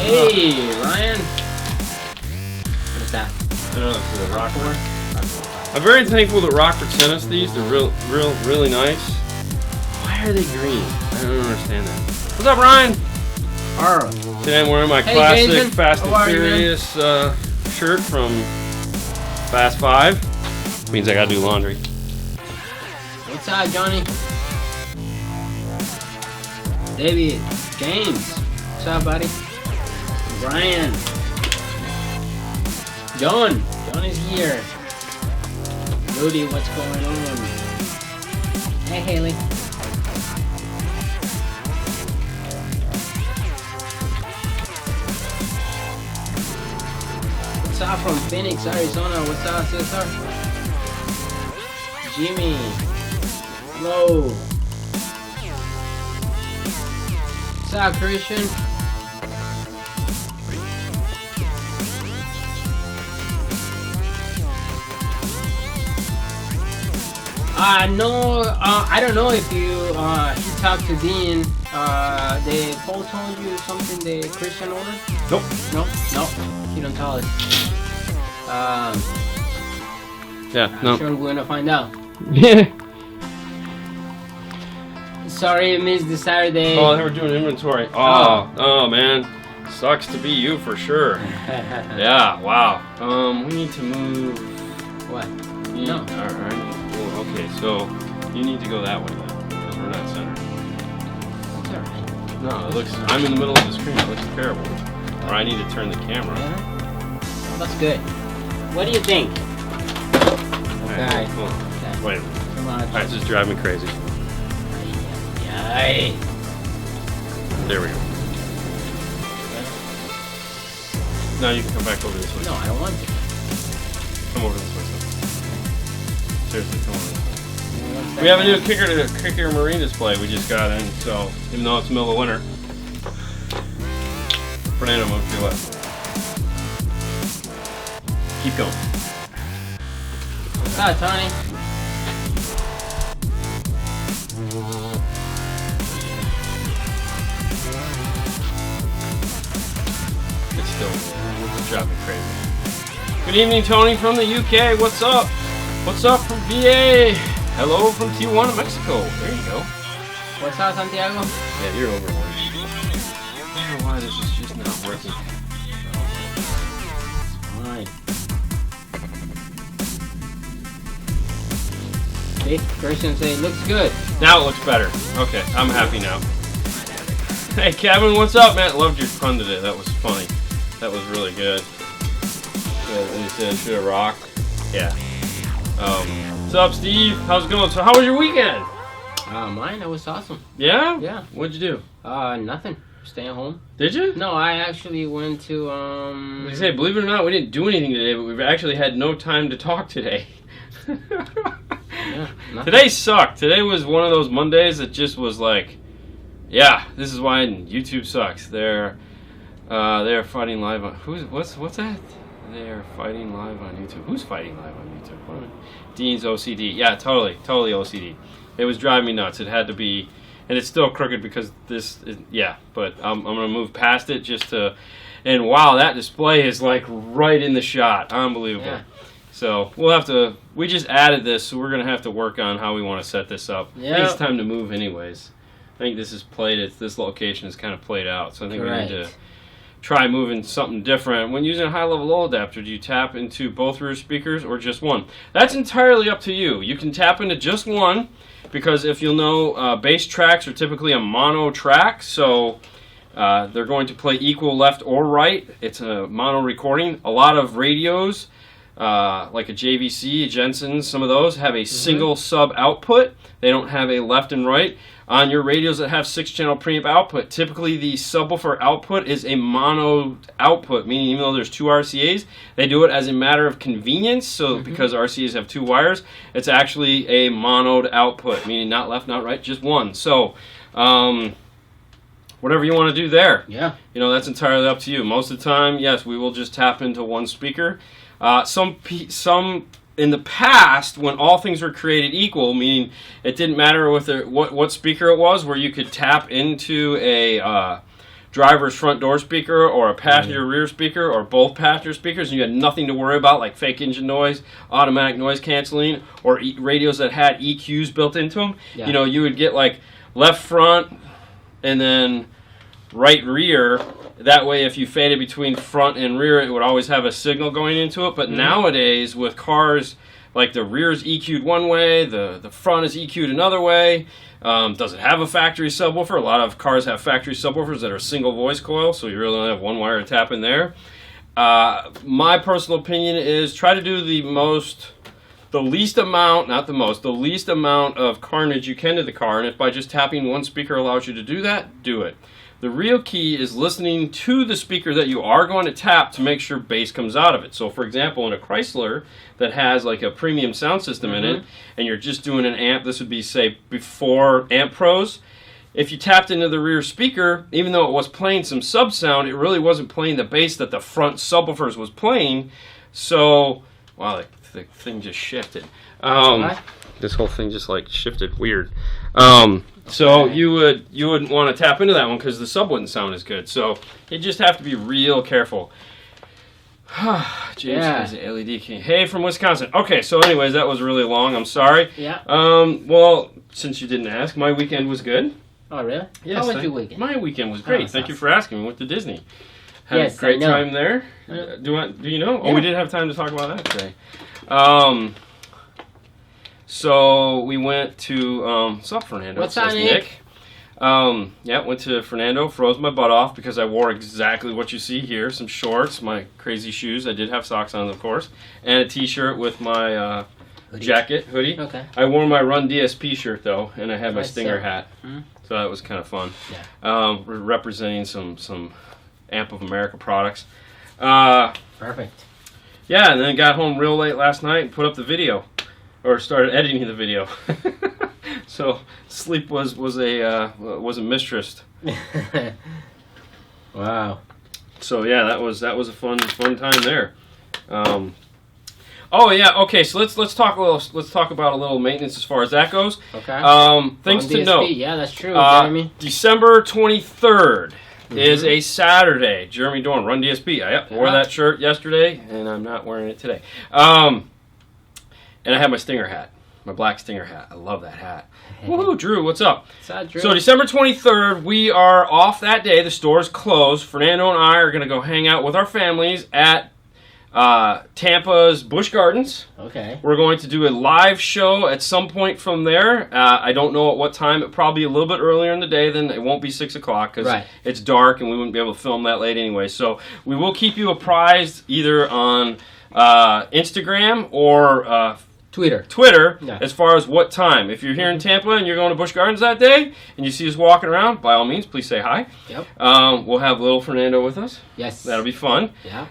Hey, Ryan. What is that? I don't know, this is a Rockford. I'm very thankful that Rockford sent us these. They're really nice. Why are they green? I don't understand that. What's up, Ryan? Arr. Today I'm wearing my classic Jason. Fast and Furious shirt from Fast 5. Means I gotta do laundry. What's up, Johnny? David, James. What's up, buddy? Brian. John. John is here. Rudy, what's going on? Hey, Haley. What's up from Phoenix, Arizona? What's up, sister? Jimmy. Hello. What's up, Christian? No, I don't know if you talked to Dean. They Paul told you something the Christian order? Nope. No, he don't tell us. Yeah, no. Sure, we're gonna find out. Yeah. Sorry, I missed the Saturday. Oh, they were doing inventory. Oh, man. Sucks to be you for sure. Yeah, wow. We need to move. What? No. Well, okay, so you need to go that way then, because we're not centered. It's alright. No, it looks. I'm in the middle of the screen. It looks terrible. Or I need to turn the camera. Yeah. Well, that's good. What do you think? Okay. Cool. Okay. Wait. Come on. Alright, this is driving me crazy. Yay. There we go. Now you can come back over this way. No, I don't want to. Come over this way. Seriously, come over this way. We have a new kicker marine display we just got in, so even though it's the middle of winter. Fernando, move to your left. Keep going. What's up, Tony? It's still driving crazy. Good evening, Tony from the UK. What's up? What's up from VA? Hello from Tijuana, Mexico. There you go. What's up, Santiago? Yeah, you're overworked. I don't know why this is just not working. Fine. See, Christian say it looks good. Now it looks better. Okay, I'm happy now. Hey, Kevin, what's up, man? Loved your pun today. That was funny. That was really good. Yeah, you said should have rocked. Yeah. What's up, Steve? How's it going? So, how was your weekend? Mine, that was awesome. Yeah? Yeah. What'd you do? Nothing. Staying home. Did you? No, I actually went to, Like I say, believe it or not, we didn't do anything today, but we've actually had no time to talk today. Yeah, today sucked. Today was one of those Mondays that just was like, yeah, this is why YouTube sucks. They're fighting live on, what's that? They're fighting live on YouTube. Who's fighting live on YouTube? What? Dean's OCD. Yeah, totally OCD. It was driving me nuts. It had to be, and it's still crooked because this is, yeah, but I'm going to move past it just to, and wow, that display is like right in the shot. Unbelievable. Yeah. So we'll have to, we just added this, so we're going to have to work on how we want to set this up. Yeah. I think it's time to move anyways. I think this is played, this location is kind of played out, so I think we need to try moving something different. When using a high-level low adapter, do you tap into both rear speakers or just one? That's entirely up to you. You can tap into just one, because if you'll know, bass tracks are typically a mono track, so they're going to play equal left or right. It's a mono recording. A lot of radios, like a JVC, a Jensen, some of those have a single sub output. They don't have a left and right. On your radios that have 6-channel preamp output, typically the subwoofer output is a mono output, meaning even though there's two RCAs, they do it as a matter of convenience. So because RCAs have two wires, it's actually a monoed output, meaning not left, not right, just one. So whatever you want to do there, you know, that's entirely up to you. Most of the time, yes, we will just tap into one speaker. Some in the past, when all things were created equal, meaning it didn't matter what speaker it was, where you could tap into a driver's front door speaker or a passenger rear speaker or both passenger speakers, and you had nothing to worry about like fake engine noise, automatic noise canceling, or radios that had EQs built into them. Yeah. You know, you would get like left front and then right rear. That way, if you faded between front and rear, it would always have a signal going into it. But nowadays, with cars, like the rear is EQ'd one way, the front is EQ'd another way. Does it have a factory subwoofer? A lot of cars have factory subwoofers that are single voice coil, so you really only have one wire to tap in there. My personal opinion is try to do the least amount of carnage you can to the car, and if by just tapping one speaker allows you to do that, do it. The real key is listening to the speaker that you are going to tap to make sure bass comes out of it. So, for example, in a Chrysler that has like a premium sound system in it, and you're just doing an amp, this would be, say, before Amp Pros. If you tapped into the rear speaker, even though it was playing some sub sound, it really wasn't playing the bass that the front subwoofers was playing. So, wow, the thing just shifted. This whole thing just like shifted weird. So you wouldn't want to tap into that one because the sub wouldn't sound as good. So you just have to be real careful. James has the LED key. Hey, from Wisconsin. Okay, so anyways, that was really long. I'm sorry. Yeah. Well, since you didn't ask, my weekend was good. Oh, really? Yes. How was your weekend? My weekend was great. Thank you for asking. We went to Disney. Had Yes, a great I know. time there. Do you know? Oh, we did have time to talk about that today. So we went to what's up, Fernando? What's up, Nick? Went to Fernando, froze my butt off because I wore exactly what you see here, some shorts, my crazy shoes, I did have socks on, of course, and a t-shirt with my hoodie. Okay. I wore my Run DSP shirt, though, and I had my Nice Stinger shirt. hat, so that was kind of fun. Yeah. Representing some Amp of America products. Perfect. Yeah, and then got home real late last night and put up the video. Or started editing the video, so sleep was a mistress. Wow. So yeah, that was a fun time there. Oh yeah, okay. So let's talk about a little maintenance as far as that goes. Okay. Things On to DSP, note. Yeah, that's true, Jeremy. December 23rd is a Saturday. Jeremy Dorn, Run DSP. I wore that shirt yesterday, and I'm not wearing it today. And I have my Stinger hat, my black Stinger hat. I love that hat. Woohoo, Drew, what's up? What's up, Drew? So December 23rd, we are off that day. The store's closed. Fernando and I are going to go hang out with our families at Tampa's Busch Gardens. Okay. We're going to do a live show at some point from there. I don't know at what time. It probably a little bit earlier in the day. Then it won't be 6 o'clock because it's dark and we wouldn't be able to film that late anyway. So we will keep you apprised either on Instagram or Twitter as far as what time. If you're here in Tampa and you're going to Busch Gardens that day and you see us walking around, by all means, please say hi. Yep. We'll have little Fernando with us. Yes. That'll be fun. Yeah.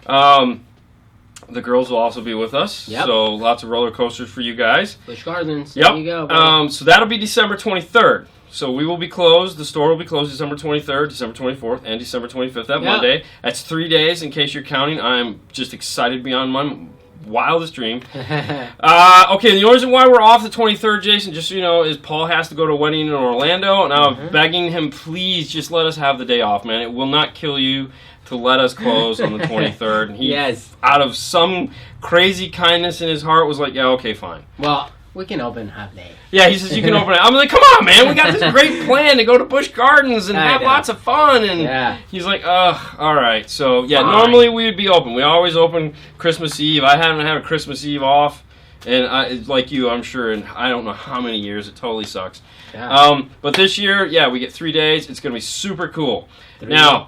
The girls will also be with us. Yep. So lots of roller coasters for you guys. Busch Gardens. Yep. There you go, buddy. So that'll be December 23rd. So we will be closed. The store will be closed December 23rd, December 24th, and December 25th, that Monday. That's 3 days in case you're counting. I'm just excited beyond my wildest dream. Okay, the only reason why we're off the 23rd, Jason, just so you know, is Paul has to go to a wedding in Orlando, and I'm begging him, please just let us have the day off, man. It will not kill you to let us close on the 23rd. And he, out of some crazy kindness in his heart, was like, yeah, okay, fine. Well, we can open half day. Yeah, he says you can open it. I'm like, come on, man. We got this great plan to go to Busch Gardens and have lots of fun. And he's like, ugh, all right. So, yeah, normally we would be open. We always open Christmas Eve. I haven't had a Christmas Eve off. And like you, I'm sure, in I don't know how many years. It totally sucks. Yeah. But this year, yeah, we get 3 days. It's going to be super cool. 3 days. Yeah,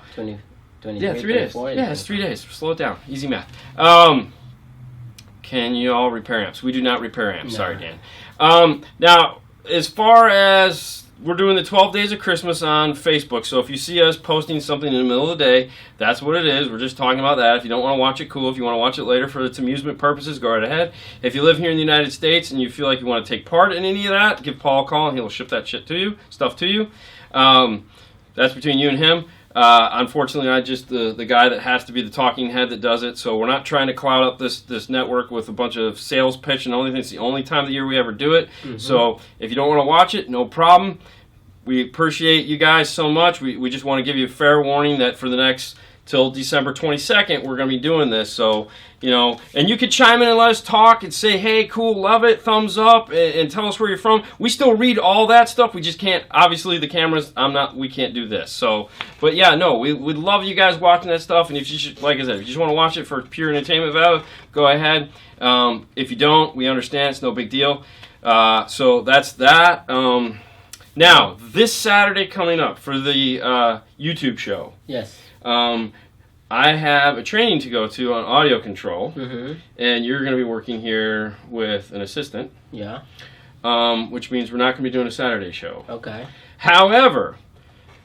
it's 3 days. Slow it down. Easy math. Can you all repair amps? We do not repair amps. No. Sorry, Dan. Now, as far as we're doing the 12 Days of Christmas on Facebook, so if you see us posting something in the middle of the day, that's what it is. We're just talking about that. If you don't want to watch it, cool. If you want to watch it later for its amusement purposes, go right ahead. If you live here in the United States and you feel like you want to take part in any of that, give Paul a call and he'll ship that shit to you, stuff to you. That's between you and him. Unfortunately, I'm just the guy that has to be the talking head that does it, so we're not trying to cloud up this network with a bunch of sales pitch and only thing. It's the only time of the year we ever do it. So if you don't want to watch it, no problem. we appreciate you guys so much. We just want to give you a fair warning that for the next till December 22nd, we're going to be doing this. So, you know, and you could chime in and let us talk and say, hey, cool, love it, thumbs up, and tell us where you're from. We still read all that stuff. We just can't, obviously the cameras, we can't do this. So, but yeah, no, we'd love you guys watching that stuff. And if you should, like I said, if you just want to watch it for pure entertainment value, go ahead. If you don't, we understand. It's no big deal. So that's that. Now, this Saturday coming up for the YouTube show. Yes. I have a training to go to on audio control, Mm-hmm. and you're going to be working here with an assistant. Yeah. Which means we're not going to be doing a Saturday show. Okay. However,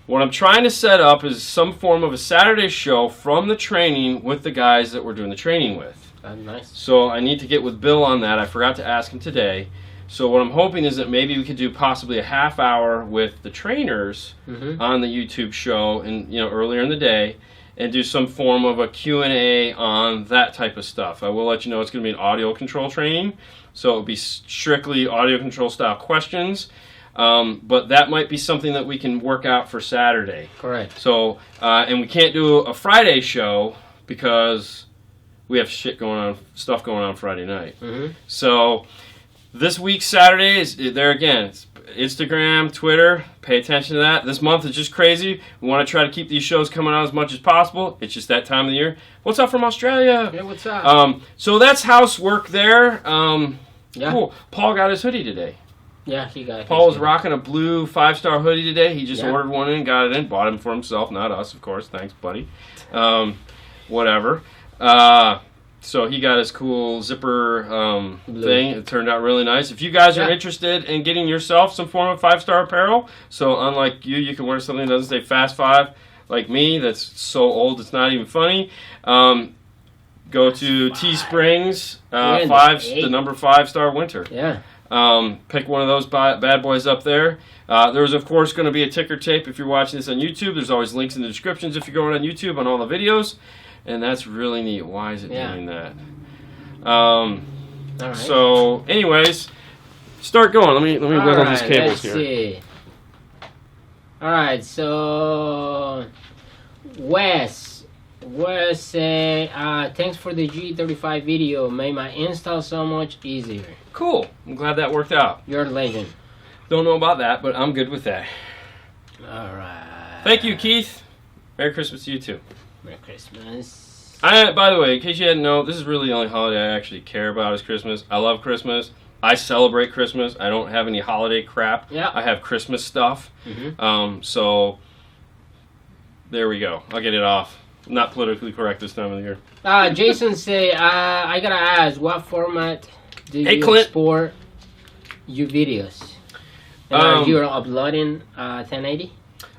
what I'm trying to set up is some form of a Saturday show from the training with the guys that we're doing the training with. Nice. So I need to get with Bill on that. I forgot to ask him today. So what I'm hoping is that maybe we could do possibly a half hour with the trainers Mm-hmm. on the YouTube show, and earlier in the day, and do some form of a Q&A on that type of stuff. I will let you know it's going to be an audio control training, so it'll be strictly audio control style questions. But that might be something that we can work out for Saturday. Correct. So and we can't do a Friday show because we have stuff going on Friday night. Mm-hmm. So this week's Saturday is there again. It's Instagram, Twitter. Pay attention to that. This month is just crazy. We want to try to keep these shows coming out as much as possible. It's just that time of the year. What's up from Australia? Yeah, what's up? So that's housework there. Yeah. Cool. Paul got his hoodie today. Yeah, he got it. Paul was rocking a blue 5-star hoodie today. He just Yeah. ordered one in, got it in, bought him for himself, not us, of course. Thanks, buddy. Whatever. So he got his cool zipper thing. It turned out really nice. If you guys are interested in getting yourself some form of 5-star apparel, so unlike you can wear something that doesn't say Fast 5 like me, that's so old it's not even funny. Go to Teesprings, the number 5-star winter. Yeah. Pick one of those bad boys up there. There's, of course, going to be a ticker tape if you're watching this on YouTube. There's always links in the descriptions if you're going on YouTube on all the videos. And that's really neat. Why is it doing that? All right. So, anyways, start going. Let me wiggle these cables here. See. All right. So, Wes say, thanks for the G35 video. Made my install so much easier. Cool. I'm glad that worked out. You're a legend. Don't know about that, but I'm good with that. All right. Thank you, Keith. Merry Christmas to you, too. Merry Christmas. By the way, in case you didn't know, this is really the only holiday I actually care about is Christmas. I love Christmas. I celebrate Christmas. I don't have any holiday crap. Yeah. I have Christmas stuff. Mm-hmm. So, there we go. I'll get it off. I'm not politically correct this time of the year. Jason say, I gotta ask, what format do you Clint. export your videos? And you're uploading 1080?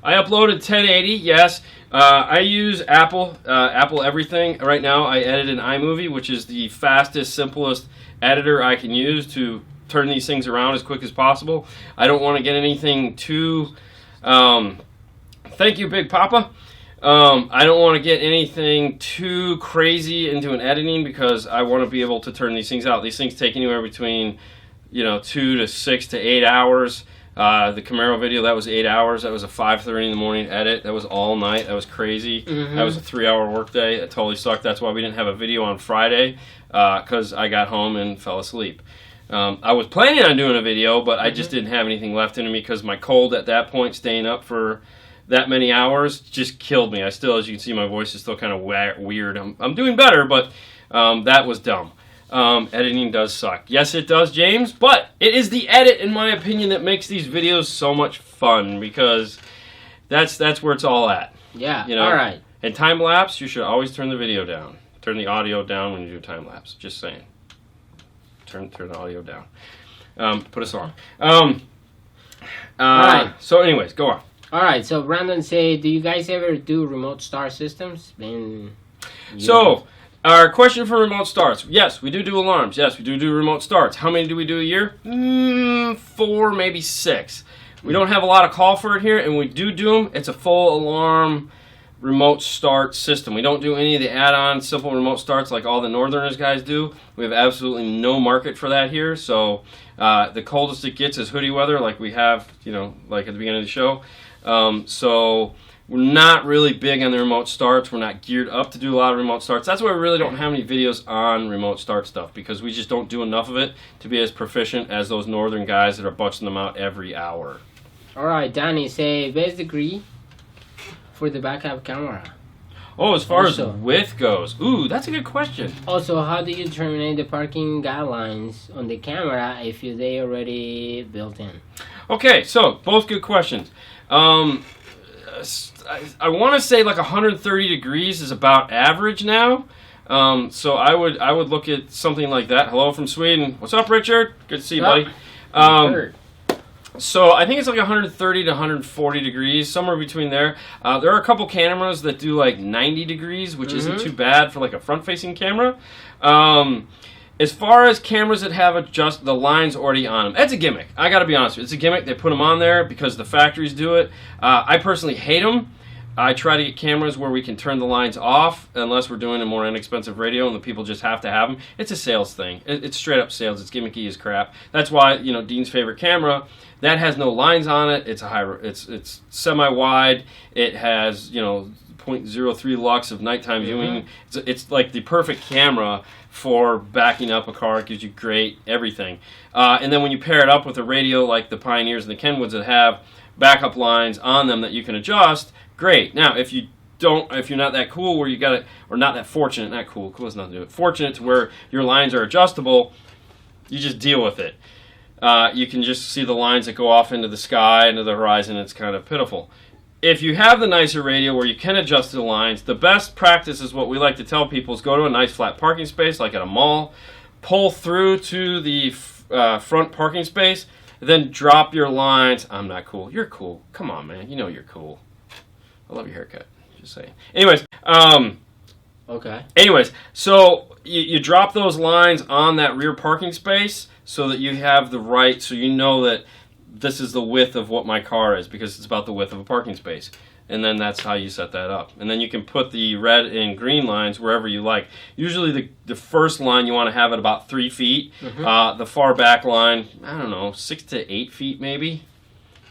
I uploaded 1080, yes. I use Apple everything. Right now I edit in iMovie, which is the fastest, simplest editor I can use to turn these things around as quick as possible. I don't want to get anything too... thank you, Big Papa. I don't want to get anything too crazy into an editing because I want to be able to turn these things out. These things take anywhere between 2 to 6 to 8 hours. The Camaro video, that was 8 hours. That was a 5:30 in the morning edit. That was all night. That was crazy. Mm-hmm. That was a 3-hour workday. It totally sucked. That's why we didn't have a video on Friday, because I got home and fell asleep. I was planning on doing a video, but I just didn't have anything left in me because my cold at that point, staying up for that many hours, just killed me. I still, as you can see, my voice is still kind of weird. I'm doing better, but that was dumb. Editing does suck. Yes, it does, James, but it is the edit, in my opinion, that makes these videos so much fun because that's where it's all at. Yeah, all right. And time-lapse, you should always turn the video down. Turn the audio down when you do time-lapse. Just saying. Turn the audio down. Put a song. Alright. So anyways, go on. Alright, so Brandon say, do you guys ever do remote start systems? So, our question for remote starts. Yes, we do alarms. Yes, we do remote starts. How many do we do a year? 4, maybe 6. We don't have a lot of call for it here, and we do them. It's a full alarm remote start system. We don't do any of the add-on simple remote starts like all the Northerners guys do. We have absolutely no market for that here. So the coldest it gets is hoodie weather, like we have, like at the beginning of the show. So we're not really big on the remote starts. We're not geared up to do a lot of remote starts. That's why we really don't have any videos on remote start stuff, because we just don't do enough of it to be as proficient as those Northern guys that are busting them out every hour. All right, Danny, say best degree for the backup camera. Oh, as far Also, as width goes, ooh, that's a good question. Also, how do you terminate the parking guidelines on the camera if they already built in? Okay, so both good questions. I want to say like 130 degrees is about average now. So I would look at something like that. Hello from Sweden. What's up, Richard? Good to see you, buddy. So I think it's like 130 to 140 degrees, somewhere between there. There are a couple cameras that do like 90 degrees, which isn't too bad for like a front-facing camera. As far as cameras that have the lines already on them, that's a gimmick. I got to be honest with you. It's a gimmick. They put them on there because the factories do it. I personally hate them. I try to get cameras where we can turn the lines off unless we're doing a more inexpensive radio and the people just have to have them. It's a sales thing. It's straight up sales. It's gimmicky as crap. That's why, Dean's favorite camera, that has no lines on it. It's it's semi-wide. It has, 0.03 lux of nighttime viewing. It's like the perfect camera for backing up a car. It gives you great everything. And then when you pair it up with a radio like the Pioneers and the Kenwoods that have backup lines on them that you can adjust, great. Now, if you're not that cool where you got it, or not that fortunate, not cool has nothing to do with it, fortunate to where your lines are adjustable, you just deal with it. You can just see the lines that go off into the sky, into the horizon. It's kind of pitiful. If you have the nicer radio where you can adjust the lines, the best practice is what we like to tell people is go to a nice flat parking space, like at a mall, pull through to the front parking space, then drop your lines. I'm not cool. You're cool. Come on, man. You know you're cool. I love your haircut. Just saying. Anyways, okay. Anyways, so you drop those lines on that rear parking space so that you have the right, so you know that this is the width of what my car is, because it's about the width of a parking space. And then that's how you set that up. And then you can put the red and green lines wherever you like. Usually the first line you want to have at about 3 feet. The far back line, I don't know, 6 to 8 feet maybe.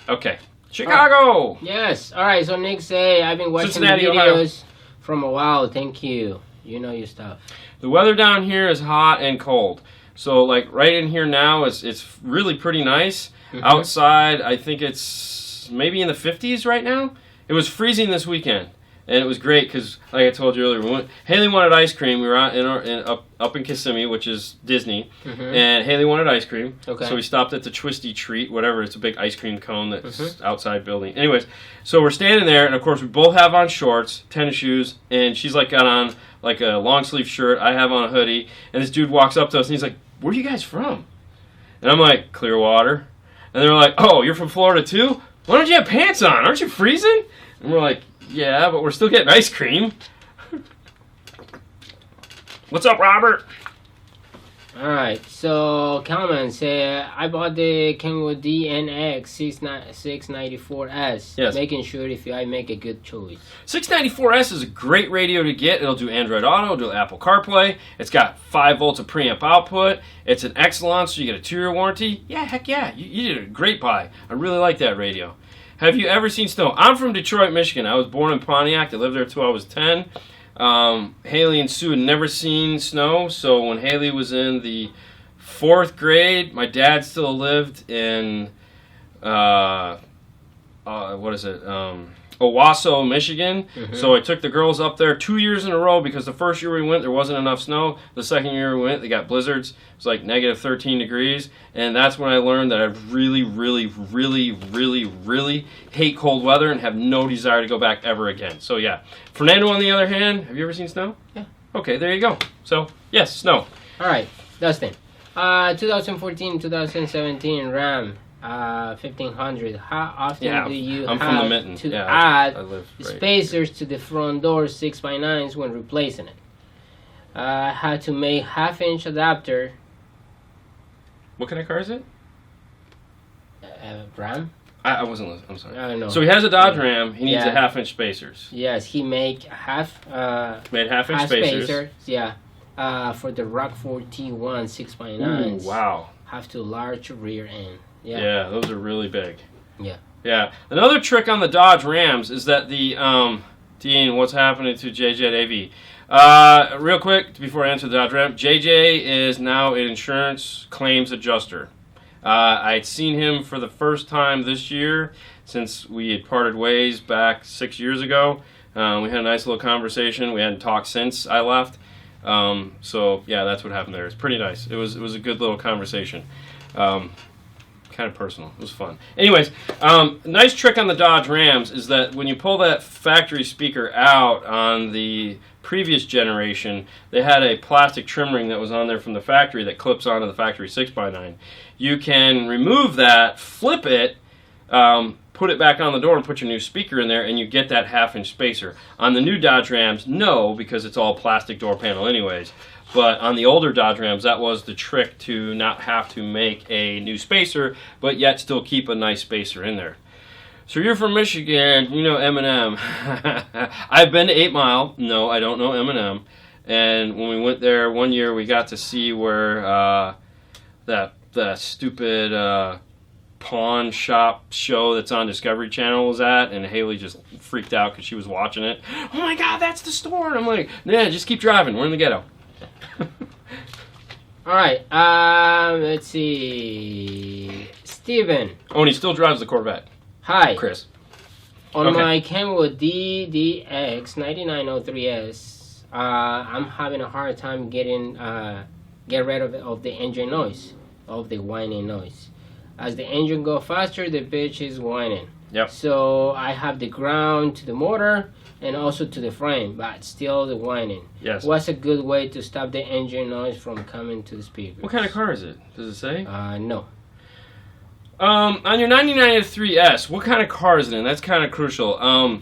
Okay. Chicago! Yes. All right, so Nick say, I've been watching the Cincinnati, videos from a while. Thank you. You know your stuff. The weather down here is hot and cold. So like right in here now, it's really pretty nice. Outside, I think it's maybe in the 50s right now. It was freezing this weekend, and it was great because, like I told you earlier, Haley wanted ice cream. We were out up in Kissimmee, which is Disney, and Haley wanted ice cream. Okay. So we stopped at the Twisty Treat, whatever. It's a big ice cream cone that's outside building. Anyways, so we're standing there, and of course we both have on shorts, tennis shoes, and she's like got on like a long sleeve shirt. I have on a hoodie, and this dude walks up to us, and he's like, "Where are you guys from?" And I'm like, "Clearwater." And they're like, "Oh, you're from Florida too? Why don't you have pants on? Aren't you freezing?" And we're like, "Yeah, but we're still getting ice cream." What's up, Robert? All right, so Calman say, I bought the Kenwood DNX 694S. Yes. Making sure if I make a good choice. 694S is a great radio to get. It'll do Android Auto, it'll do Apple CarPlay. It's got 5 volts of preamp output. It's an Exelon, so you get a 2-year warranty. Yeah, heck yeah. You did a great buy. I really like that radio. Have you ever seen snow? I'm from Detroit, Michigan. I was born in Pontiac. I lived there until I was 10. Haley and Sue had never seen snow, so when Haley was in the 4th grade, my dad still lived in Owasso, Michigan. So I took the girls up there 2 years in a row because the first year we went there wasn't enough snow. The second year we went, they got blizzards. It was like negative 13 degrees, and that's when I learned that I really, really, really, really, really hate cold weather and have no desire to go back ever again. So yeah. Fernando, on the other hand, have you ever seen snow? Yeah. Okay, there you go. So yes, snow. All right, Dustin. 2014-2017 Ram 1500. How often do you I'm have from the mitten. to Yeah, add I live right. spacers to the front door 6x9s when replacing it? Had to make half-inch adapter. What kind of car is it? Ram. I wasn't listening. I'm sorry. I know. So he has a Dodge Ram. He needs a half-inch spacers. Yes, he made made half-inch spacers. Yeah. For the Rockford T1 6x9s. Ooh, wow. Have to large rear end. Yeah. Yeah, those are really big. Yeah. Yeah. Another trick on the Dodge Rams is that the Dean, what's happening to JJ AV? Real quick before I answer the Dodge Ram, JJ is now an insurance claims adjuster. I'd seen him for the first time this year since we had parted ways back 6 years ago. We had a nice little conversation. We hadn't talked since I left. So yeah, that's what happened there. It's pretty nice. It was a good little conversation. Kind of personal. It was fun. Anyways, nice trick on the Dodge Rams is that when you pull that factory speaker out on the previous generation, they had a plastic trim ring that was on there from the factory that clips onto the factory 6x9. You can remove that, flip it, put it back on the door and put your new speaker in there, and you get that half-inch spacer. On the new Dodge Rams, no, because it's all plastic door panel anyways. But on the older Dodge Rams, that was the trick to not have to make a new spacer, but yet still keep a nice spacer in there. So you're from Michigan, you know Eminem. I've been to 8 Mile. No, I don't know Eminem. And when we went there one year, we got to see where that stupid pawn shop show that's on Discovery Channel was at, and Haley just freaked out because she was watching it. Oh my God, that's the store! And I'm like, yeah, just keep driving. We're in the ghetto. All right. Let's see. Steven. Oh, and he still drives the Corvette. Hi. Chris. On my Kenwood DDX 9903S, I'm having a hard time get rid of the engine noise, of the whining noise. As the engine go faster, the bitch is whining. Yep. So I have the ground to the motor and also to the frame, but still the whining. Yes. What's a good way to stop the engine noise from coming to the speakers? What kind of car is it? Does it say? No. On your 9903S, what kind of car is it in? That's kind of crucial.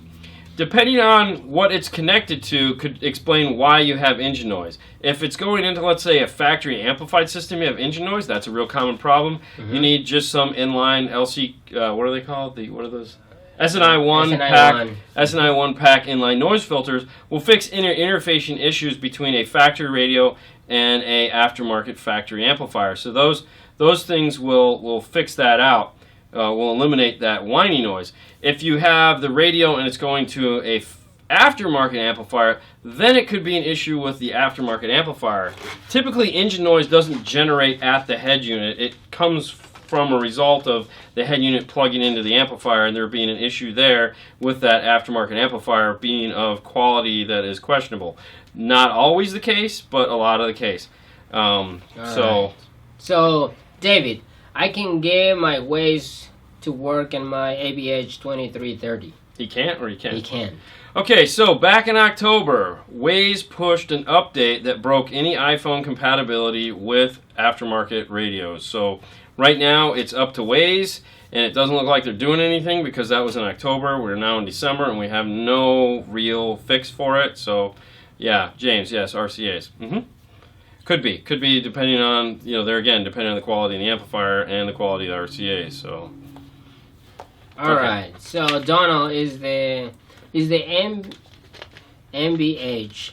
Depending on what it's connected to could explain why you have engine noise. If it's going into, let's say, a factory amplified system, you have engine noise. That's a real common problem. Mm-hmm. You need just some inline LC, what are they called? What are those? SNI 1 pack. SNI 1 pack inline noise filters will fix interfacing issues between a factory radio and a aftermarket factory amplifier. So those things will fix that out. Will eliminate that whiny noise. If you have the radio and it's going to a aftermarket amplifier, then it could be an issue with the aftermarket amplifier. Typically, engine noise doesn't generate at the head unit. It comes from a result of the head unit plugging into the amplifier and there being an issue there with that aftermarket amplifier being of quality that is questionable. Not always the case, but a lot of the case. So, David, I can get my ways to work in my ABH 2330. He can't or he can? He can. Okay, so back in October, Waze pushed an update that broke any iPhone compatibility with aftermarket radios. So right now it's up to Waze, and it doesn't look like they're doing anything because that was in October. We're now in December, and we have no real fix for it. So, yeah, James, yes, RCAs. Could be depending on, there again, depending on the quality of the amplifier and the quality of the RCA. So, all right. So Donald is the MBH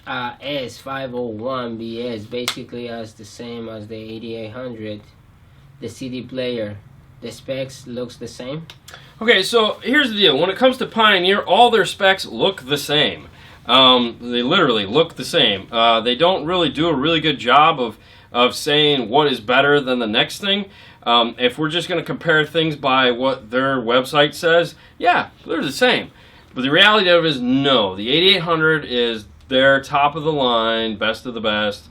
S501BS basically as the same as the 8800, the CD player. The specs looks the same. Okay, so here's the deal. When it comes to Pioneer, all their specs look the same. They literally look the same. They don't really do a really good job of saying what is better than the next thing. If we're just going to compare things by what their website says, yeah, they're the same. But the reality of it is no. The 8800 is their top of the line, best of the best.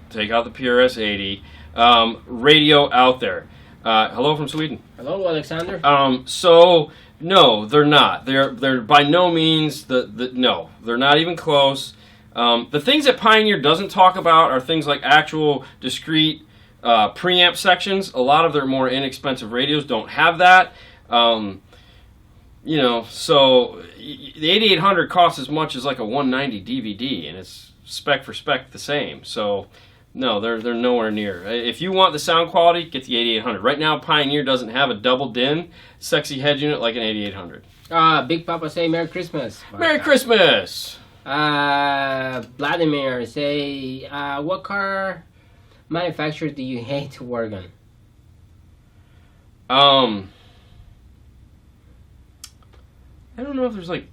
Take out the PRS-80 radio out there. Hello from Sweden. Hello, Alexander. So no, they're not. They're by no means no. They're not even close. The things that Pioneer doesn't talk about are things like actual discrete preamp sections. A lot of their more inexpensive radios don't have that. So the 8800 costs as much as like a 190 DVD, and it's spec for spec the same. So No, they're nowhere near. If you want the sound quality, get the 8800. Right now, Pioneer doesn't have a double din, sexy head unit like an 8800. Big Papa say Merry Christmas. Merry Christmas! Vladimir say, what car manufacturer do you hate to work on? I don't know if there's I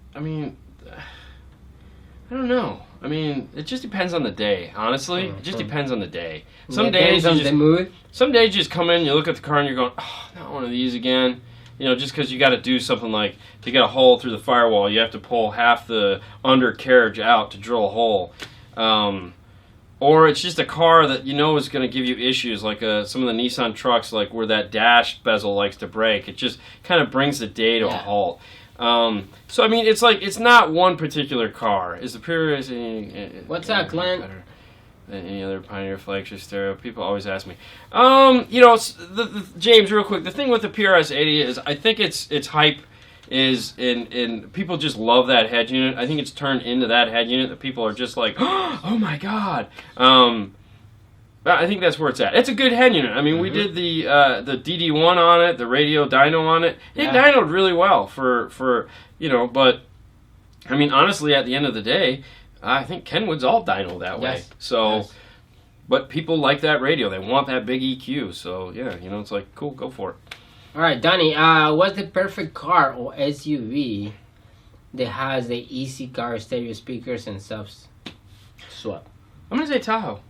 don't know. I mean, it just depends on the day. Honestly, it just depends on the day. Some days on the mood. Some days you just come in, you look at the car, and you're going, "Oh, not one of these again." You know, just because you got to do something like to get a hole through the firewall, you have to pull half the undercarriage out to drill a hole. Or it's just a car that you know is going to give you issues, like some of the Nissan trucks, like where that dash bezel likes to break. It just kind of brings the day to a halt. So I mean, it's not one particular car. Is the Prius What's up, Clint? Better than any other Pioneer flagship stereo? People always ask me. You know, James, real quick. The thing with the PRS 80 is, I think its hype is in people just love that head unit. I think it's turned into that head unit that people are just like, oh my god. I think that's where it's at. It's a good head unit. I mean, we did the DD1 on it, the radio dyno on it. It dynoed really well for you know. But I mean, honestly, at the end of the day, I think Kenwood's all dyno that way. So, but people like that radio. They want that big EQ. So yeah, you know, it's like cool. Go for it. All right, Donnie. What's the perfect car or SUV that has the easy car stereo speakers and subs swap? I'm gonna say Tahoe.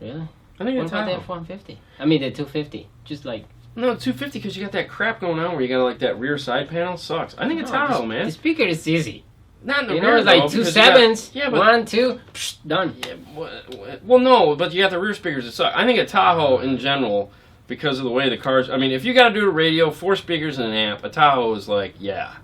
Really? I think What it's about the Tahoe. F-150? I mean, the 250. Just like... No, 250 because you got that crap going on where you got like that rear side panel. Sucks. I think it's Tahoe, man. The speaker is easy. Not in the You rear, know, it's like though, two because sevens. You got, yeah, but, 1, 2, psh, done. Yeah, well, no, but you got the rear speakers that suck. I think a Tahoe in general, because of the way the cars... I mean, if you got to do a radio, 4 speakers and an amp, a Tahoe is like, yeah.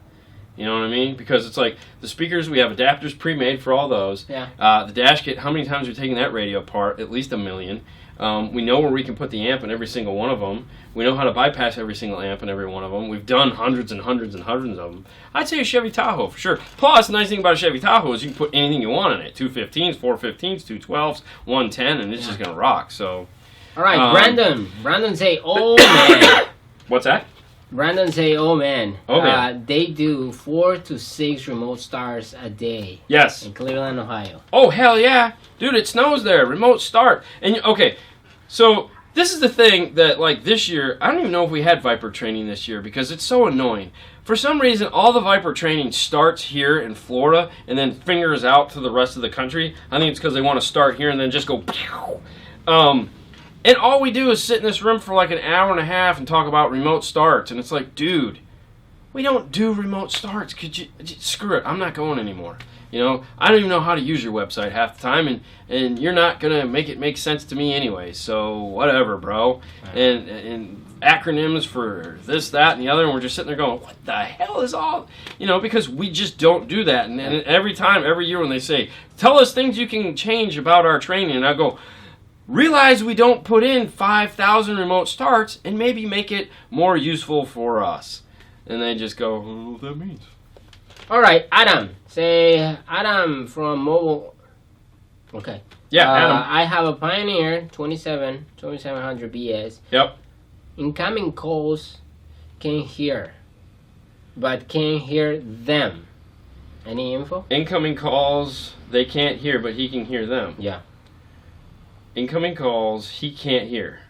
You know what I mean? Because it's like the speakers, we have adapters pre-made for all those. Yeah. The dash kit, how many times have we taken that radio apart? At least 1 million. We know where we can put the amp in every single one of them. We know how to bypass every single amp in every one of them. We've done hundreds and hundreds and hundreds of them. I'd say a Chevy Tahoe for sure. Plus, the nice thing about a Chevy Tahoe is you can put anything you want in it. 215s, 415s, 212s, 110, and it's just going to rock. So, all right, Brandon. Brandon say, oh, man. What's that? Brandon say, oh, man. Oh, man. They do 4 to 6 remote starts a day. Yes. In Cleveland, Ohio. Oh, hell yeah. Dude, it snows there. Remote start. And, okay, so this is the thing that, like, this year, I don't even know if we had Viper training this year because it's so annoying. For some reason, all the Viper training starts here in Florida and then fingers out to the rest of the country. I think it's because they want to start here and then just go, and all we do is sit in this room for like an hour and a half and talk about remote starts. And it's like, dude, we don't do remote starts. Could you screw it? I'm not going anymore. You know, I don't even know how to use your website half the time, and you're not gonna make it make sense to me anyway. So whatever, bro. And acronyms for this, that, and the other, and we're just sitting there going, what the hell is all? You know, because we just don't do that. And every year when they say, tell us things you can change about our training, and I go, realize we don't put in 5,000 remote starts and maybe make it more useful for us. And they just go, I don't know what that means. All right, Adam. Say, Adam from Mobile. Okay. Yeah, Adam. I have a Pioneer 2700 BS. Yep. Incoming calls can hear, but can't hear them. Any info? Incoming calls, they can't hear, but he can hear them. Yeah. Incoming calls, he can't hear.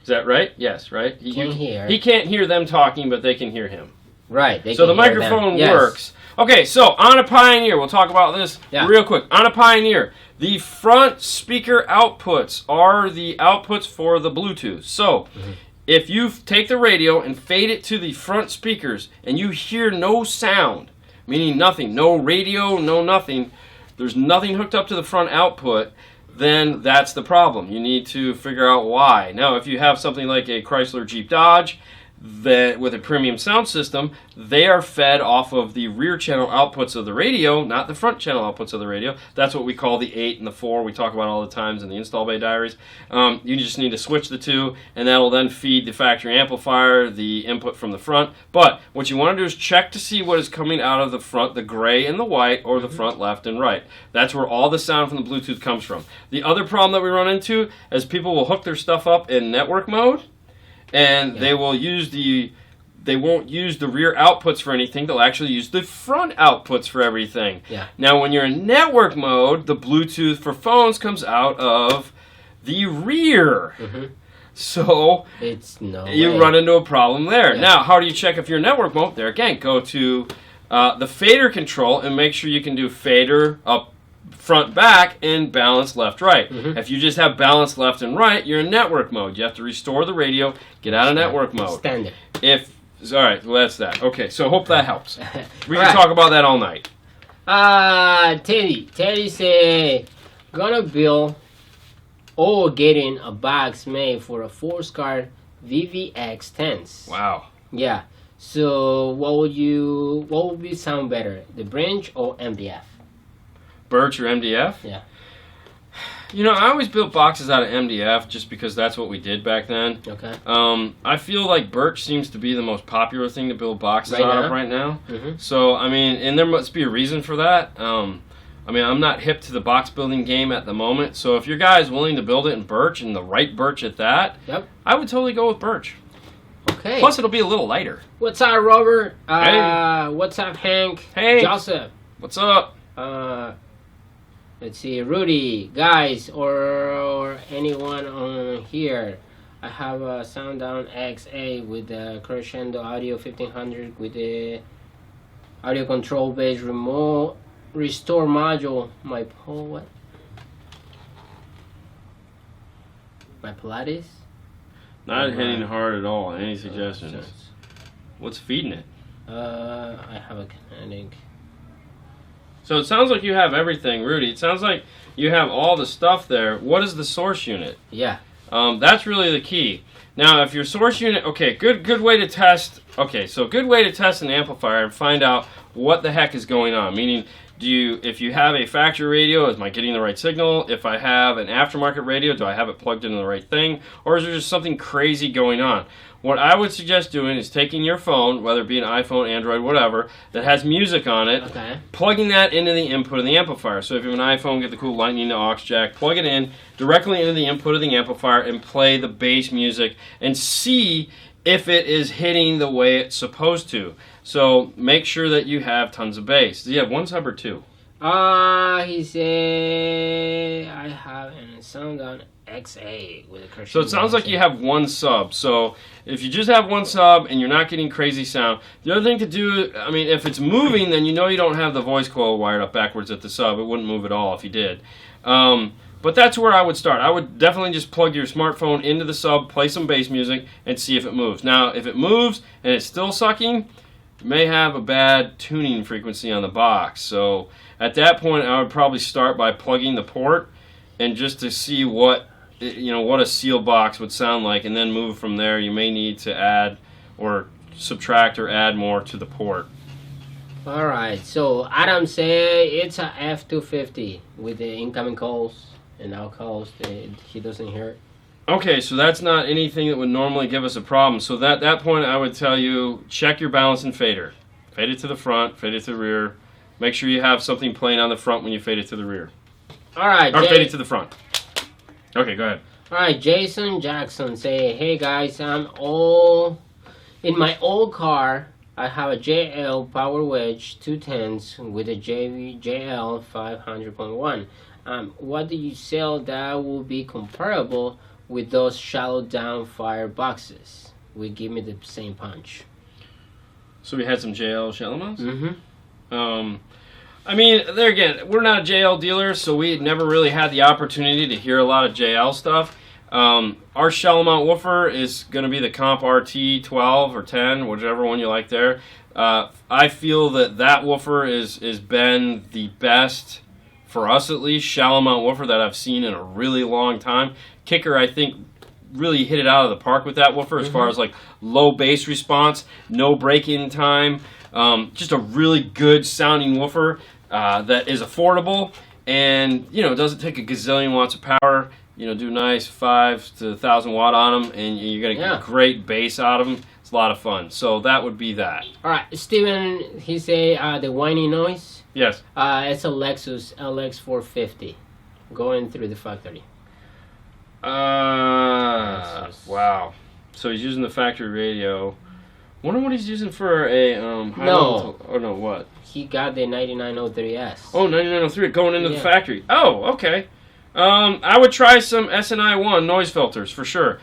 Is that right? Yes, right? He can't hear them talking, but they can hear him. Right. So the microphone works. Okay, so on a Pioneer, we'll talk about this real quick. On a Pioneer, the front speaker outputs are the outputs for the Bluetooth. So if you take the radio and fade it to the front speakers and you hear no sound, meaning nothing, no radio, no nothing, there's nothing hooked up to the front output, then that's the problem. You need to figure out why. Now, if you have something like a Chrysler Jeep Dodge, that with a premium sound system, they are fed off of the rear channel outputs of the radio, not the front channel outputs of the radio. That's what we call the 8 and the 4. We talk about all the times in the install bay diaries. You just need to switch the two, and that'll then feed the factory amplifier, the input from the front. But what you want to do is check to see what is coming out of the front, the gray and the white, or the front left and right. That's where all the sound from the Bluetooth comes from. The other problem that we run into is people will hook their stuff up in network mode, and they won't use the rear outputs for anything. They'll actually use the front outputs for everything. Yeah. Now, when you're in network mode, the Bluetooth for phones comes out of the rear. So you run into a problem there. Yeah. Now, how do you check if you're in network mode? There again, go to the fader control and make sure you can do fader up front back and balance left right. If you just have balance left and right, you're in network mode. You have to restore the radio, get out of network mode. Standard. All right, well, that's that. Okay, so hope that helps. We can talk about that all night. Teddy say gonna build or getting a box made for a 4-scar VVX 10s. Wow. Yeah. So what would be sound better, the branch or MDF? Birch or MDF? Yeah. You know, I always built boxes out of MDF just because that's what we did back then. Okay. I feel like birch seems to be the most popular thing to build boxes out of right now. So, I mean, and there must be a reason for that. I mean, I'm not hip to the box building game at the moment. So if your guy is willing to build it in birch and the right birch at that, I would totally go with birch. Okay. Plus, it'll be a little lighter. What's up, Robert? Hey. What's up, Hank? Hey. Joseph. What's up? Let's see, Rudy, guys, or anyone on here. I have a Sound Down XA with the Crescendo Audio 1500 with the audio control based remote restore module. My Pilates? Not hitting hard at all. Any suggestions? What's feeding it? I have a kinetic. So it sounds like you have everything, Rudy. It sounds like you have all the stuff there. What is the source unit? Yeah. That's really the key. Now, if your source unit, okay, good way to test. Okay, so good way to test an amplifier and find out what the heck is going on. Meaning, if you have a factory radio, am I getting the right signal? If I have an aftermarket radio, do I have it plugged into the right thing? Or is there just something crazy going on? What I would suggest doing is taking your phone, whether it be an iPhone, Android, whatever, that has music on it, plugging that into the input of the amplifier. So if you have an iPhone, get the cool Lightning to aux jack, plug it in directly into the input of the amplifier and play the bass music and see if it is hitting the way it's supposed to. So make sure that you have tons of bass. Do you have one sub or two? He said I have a Sound on XA with a Crescendo. So it sounds like you have one sub. So if you just have one sub and you're not getting crazy sound, the other thing to do, I mean, if it's moving, then you know you don't have the voice coil wired up backwards at the sub. It wouldn't move at all if you did. But that's where I would start. I would definitely just plug your smartphone into the sub, play some bass music, and see if it moves. Now, if it moves and it's still sucking, you may have a bad tuning frequency on the box. So at that point, I would probably start by plugging the port and just to see what a seal box would sound like, and then move from there. You may need to add or subtract or add more to the port. All right. So Adam say it's a F250 with the incoming calls and out calls. He doesn't hear it. Okay, so that's not anything that would normally give us a problem. So at that point, I would tell you, check your balance and fader. Fade it to the front, fade it to the rear. Make sure you have something playing on the front when you fade it to the rear. All right. Or fade it to the front. Okay, go ahead. All right, Jason Jackson say, hey guys, I'm all in my old car. I have a JL Power Wedge 210s with a JL 500.1. What do you sell that will be comparable with those shallow down fire boxes? Will give me the same punch. So we had some JL shallow mounts? Mm-hmm. I mean, there again, we're not a JL dealer, so we never really had the opportunity to hear a lot of JL stuff. Our shallow mount woofer is going to be the Comp RT 12 or 10, whichever one you like there. I feel that woofer is been the best, for us at least, shallow mount woofer that I've seen in a really long time. Kicker, I think, really hit it out of the park with that woofer as far as like low bass response, no break-in time, just a really good sounding woofer that is affordable and doesn't take a gazillion watts of power. Do nice 5 to 1,000 watt on them, and you're gonna get great bass out of them. It's a lot of fun. So that would be that. All right, Steven, he say the whining noise. Yes. It's a Lexus LX 450 going through the factory. Wow. So he's using the factory radio. Wonder what he's using for a what? He got the 9903S. Oh, 9903 going into the factory. Oh, okay. I would try some SNI1 noise filters for sure.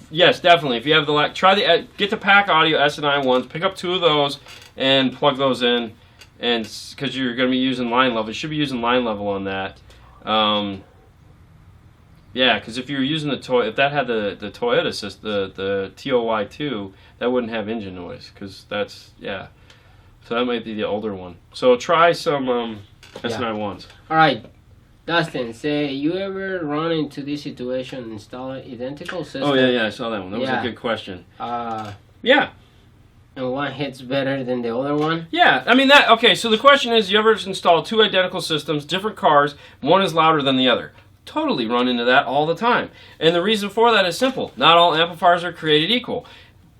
Yes, definitely. If you have get the pack audio SNI1s, pick up 2 of those and plug those in, and because you're going to be using line level, you should be using line level on that. Yeah, because if you were using if that had the Toyota system, the TOY2, that wouldn't have engine noise, because that's So that might be the older one. So try some SNI1s. All right. Dustin, say you ever run into this situation, install an identical system? Oh yeah, I saw that one. That was a good question. Yeah. And one hits better than the other one? Yeah, I mean okay, so the question is, you ever install 2 identical systems, different cars, one is louder than the other? Totally run into that all the time. And the reason for that is simple. Not all amplifiers are created equal.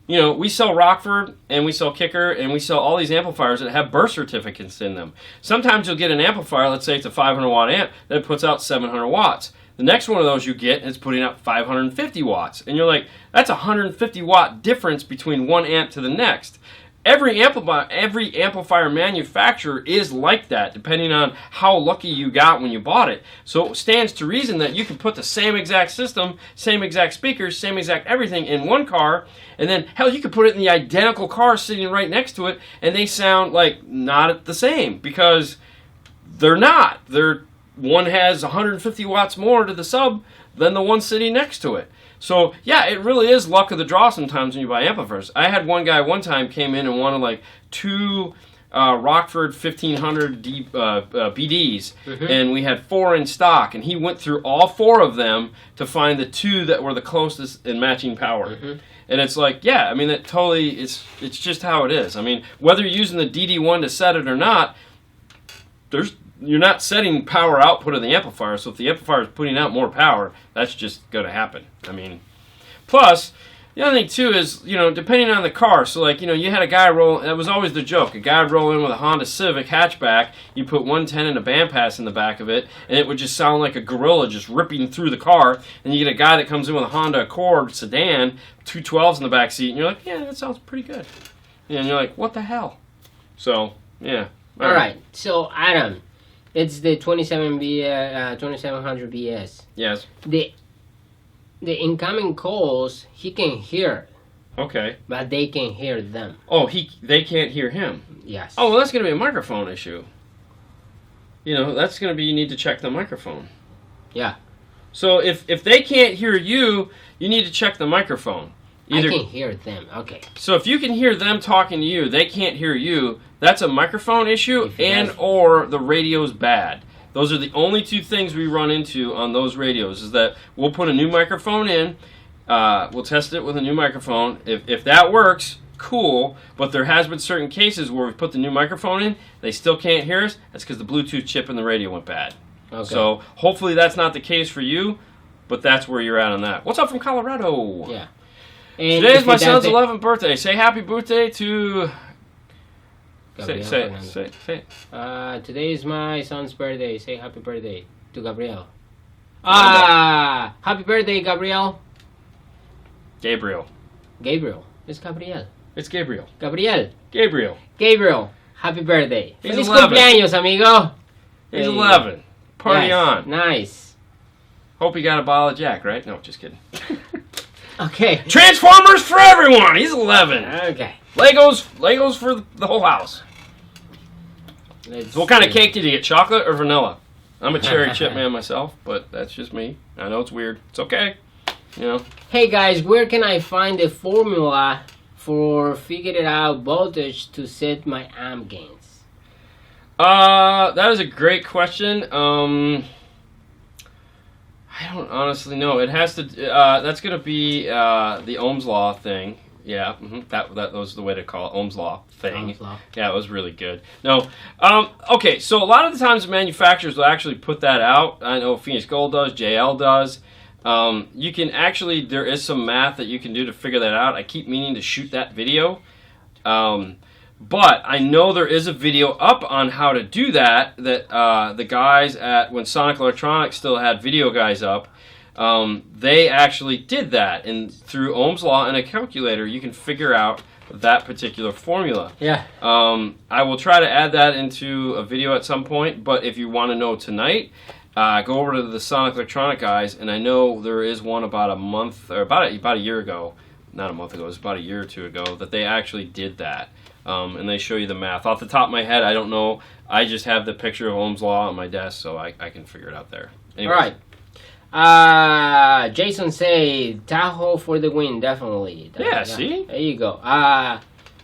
We sell Rockford, and we sell Kicker, and we sell all these amplifiers that have birth certificates in them. Sometimes you'll get an amplifier, let's say it's a 500 watt amp, that puts out 700 watts. The next one of those you get is putting out 550 watts. And you're like, that's a 150 watt difference between one amp to the next. Every amplifier manufacturer is like that, depending on how lucky you got when you bought it. So it stands to reason that you can put the same exact system, same exact speakers, same exact everything in one car, and then, hell, you could put it in the identical car sitting right next to it, and they sound like not the same, because they're not. One has 150 watts more to the sub than the one sitting next to it. So, yeah, it really is luck of the draw sometimes when you buy amplifiers. I had one guy one time came in and wanted like 2 Rockford 1500 BDs, and we had 4 in stock, and he went through all 4 of them to find the 2 that were the closest in matching power. And it's like, yeah, I mean, it's just how it is. I mean, whether you're using the DD1 to set it or not, you're not setting power output of the amplifier, so if the amplifier is putting out more power, that's just going to happen. I mean, plus, the other thing, too, is, depending on the car, so, like, you had a guy roll, that was always the joke, a guy would roll in with a Honda Civic hatchback, you put 110 and a bandpass in the back of it, and it would just sound like a gorilla just ripping through the car, and you get a guy that comes in with a Honda Accord sedan, 2 12s in the back seat, and you're like, yeah, that sounds pretty good. And you're like, what the hell? So, yeah. All right, so, Adam, it's the 2700 BS. Yes. The incoming calls, he can hear. Okay. But they can hear them. Oh, they can't hear him? Yes. Oh, well, that's going to be a microphone issue. That's going to be, you need to check the microphone. Yeah. So if they can't hear you, you need to check the microphone. I can hear them. Okay. So if you can hear them talking to you, they can't hear you, that's a microphone issue or the radio's bad. Those are the only 2 things we run into on those radios, is that we'll put a new microphone in, we'll test it with a new microphone. If that works, cool, but there has been certain cases where we put the new microphone in, they still can't hear us. That's because the Bluetooth chip in the radio went bad. Okay. So hopefully that's not the case for you, but that's where you're at on that. What's up from Colorado? Yeah. And today is my son's 11th birthday. Say happy birthday to... Say it. Today is my son's birthday. Say happy birthday to Gabriel. Happy birthday, Gabriel. Gabriel. It's Gabriel. It's Gabriel. Gabriel. Happy birthday. He's Feliz 11. cumpleaños, amigo. He's 11. Party on. Nice. Hope you got a bottle of Jack, right? No, just kidding. Okay. Transformers for everyone. He's 11. Okay. Legos for the whole house. So what kind of cake did you get? Chocolate or vanilla? I'm a cherry chip man myself, but that's just me. I know it's weird. It's okay. Hey guys, where can I find the formula for figuring out voltage to set my amp gains? That is a great question. I don't honestly know. It has to. That's going to be the Ohm's law thing. Yeah, that was the way to call it, Ohm's law thing. Ohm's law. Yeah, it was really good. No, okay. So a lot of the times, manufacturers will actually put that out. I know Phoenix Gold does, JL does. You can actually, there is some math that you can do to figure that out. I keep meaning to shoot that video. But I know there is a video up on how to do that the guys at, when Sonic Electronics still had video guys up, they actually did that. And through Ohm's law and a calculator, you can figure out that particular formula. Yeah. I will try to add that into a video at some point, but if you want to know tonight, go over to the Sonic Electronic guys, and I know there is one about a month, or about a year ago, not a month ago, it was about a year or two ago, that they actually did that. And they show you the math. Off the top of my head, I don't know. I just have the picture of Ohm's law on my desk, so I can figure it out there. Anyways. All right. Jason say Tahoe for the win, definitely. Yeah, see? There you go.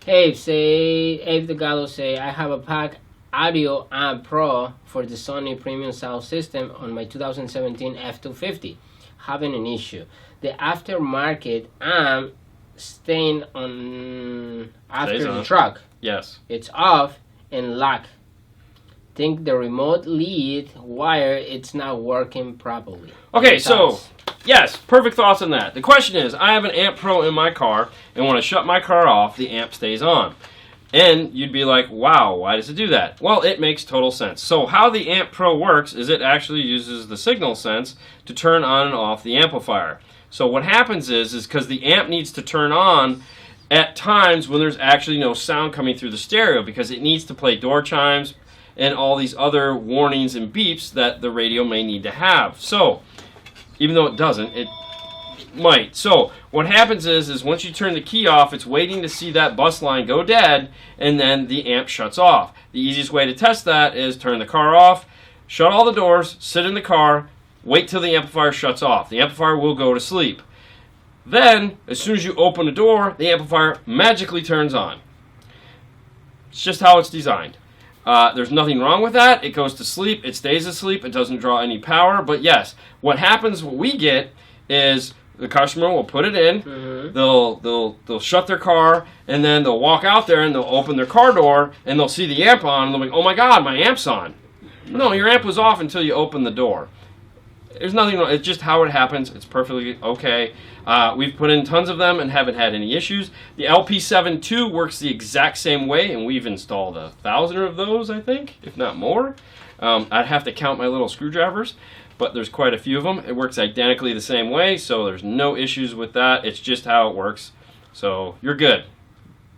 Abe the Gallo say, I have a pack audio amp pro for the Sony premium sound system on my 2017 F250. Having an issue. The aftermarket amp staying on after the truck. Yes. It's off and locked. Think the remote lead wire, it's not working properly. Okay, so yes, perfect thoughts on that. The question is, I have an amp pro in my car, and when I shut my car off, the amp stays on. And you'd be like, wow, why does it do that? Well, it makes total sense. So how the amp pro works is it actually uses the signal sense to turn on and off the amplifier. So what happens is because the amp needs to turn on at times when there's actually no sound coming through the stereo, because it needs to play door chimes and all these other warnings and beeps that the radio may need to have. So, even though it doesn't, it might. So, what happens is once you turn the key off, it's waiting to see that bus line go dead, and then the amp shuts off. The easiest way to test that is turn the car off, shut all the doors, sit in the car, wait till the amplifier shuts off. The amplifier will go to sleep. Then, as soon as you open the door, the amplifier magically turns on. It's just how it's designed. There's nothing wrong with that. It goes to sleep. It stays asleep. It doesn't draw any power. But yes, what happens, what we get, is the customer will put it in. Mm-hmm. They'll shut their car, and then they'll walk out there and they'll open their car door and they'll see the amp on and they'll be like, oh my God, my amp's on. No, your amp was off until you opened the door. There's nothing wrong. It's just how it happens. It's perfectly okay. We've put in tons of them and haven't had any issues. The LP7 II works the exact same way, and we've installed 1,000 of those, I think, if not more. I'd have to count my little screwdrivers, but there's quite a few of them. It works identically the same way, so there's no issues with that. It's just how it works. So you're good.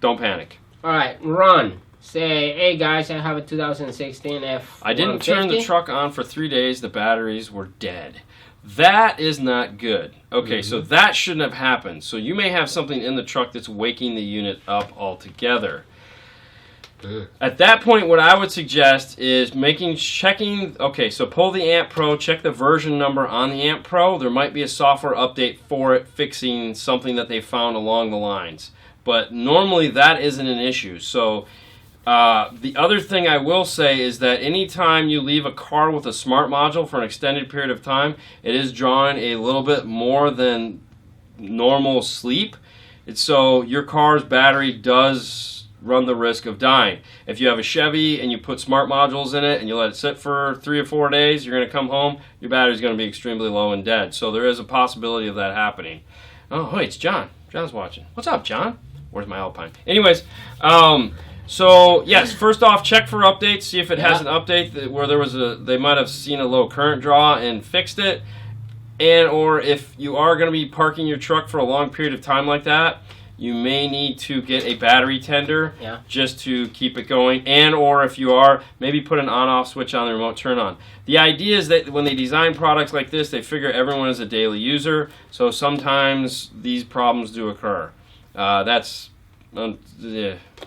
Don't panic. All right, Ron. Say, hey guys, I have a 2016 F150. I didn't turn the truck on for 3 days. The batteries were dead. That is not good. Okay, so that shouldn't have happened. So you may have something in the truck that's waking the unit up altogether. At that point, what I would suggest is checking. Okay, so pull the Amp Pro, check the version number on the Amp Pro. There might be a software update for it fixing something that they found along the lines. But normally that isn't an issue. So the other thing I will say is that anytime you leave a car with a smart module for an extended period of time, it is drawing a little bit more than normal sleep. So your car's battery does run the risk of dying. If you have a Chevy and you put smart modules in it and you let it sit for 3 or 4 days, you're going to come home, your battery's going to be extremely low and dead. So there is a possibility of that happening. Oh, hey, it's John. John's watching. What's up, John? Where's my Alpine? Anyways, so yes, first off, check for updates. See if it has an update where they might have seen a low current draw and fixed it. And or if you are going to be parking your truck for a long period of time like that, you may need to get a battery tender just to keep it going. And or if you are, maybe put an on-off switch on the remote turn on. The idea is that when they design products like this, they figure everyone is a daily user. So sometimes these problems do occur. That's, you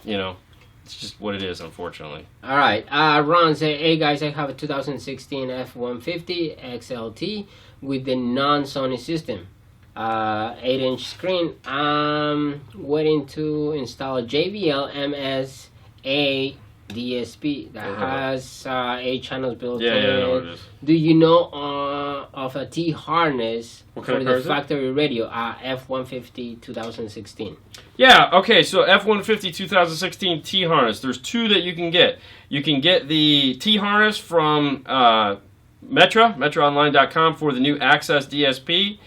know, it's just what it is, unfortunately. All right. Ron said, hey guys, I have a 2016 F150 XLT with the non-Sony system. 8-inch screen. I'm waiting to install a JBL MSA DSP that has 8 channels built in. Yeah, I know what it is. Do you know of a T harness What for kind of the car is it? factory radio, F-150 2016. Yeah, okay, so F-150 2016 T harness. There's two that you can get. You can get the T harness from metroonline.com for the new Access DSP.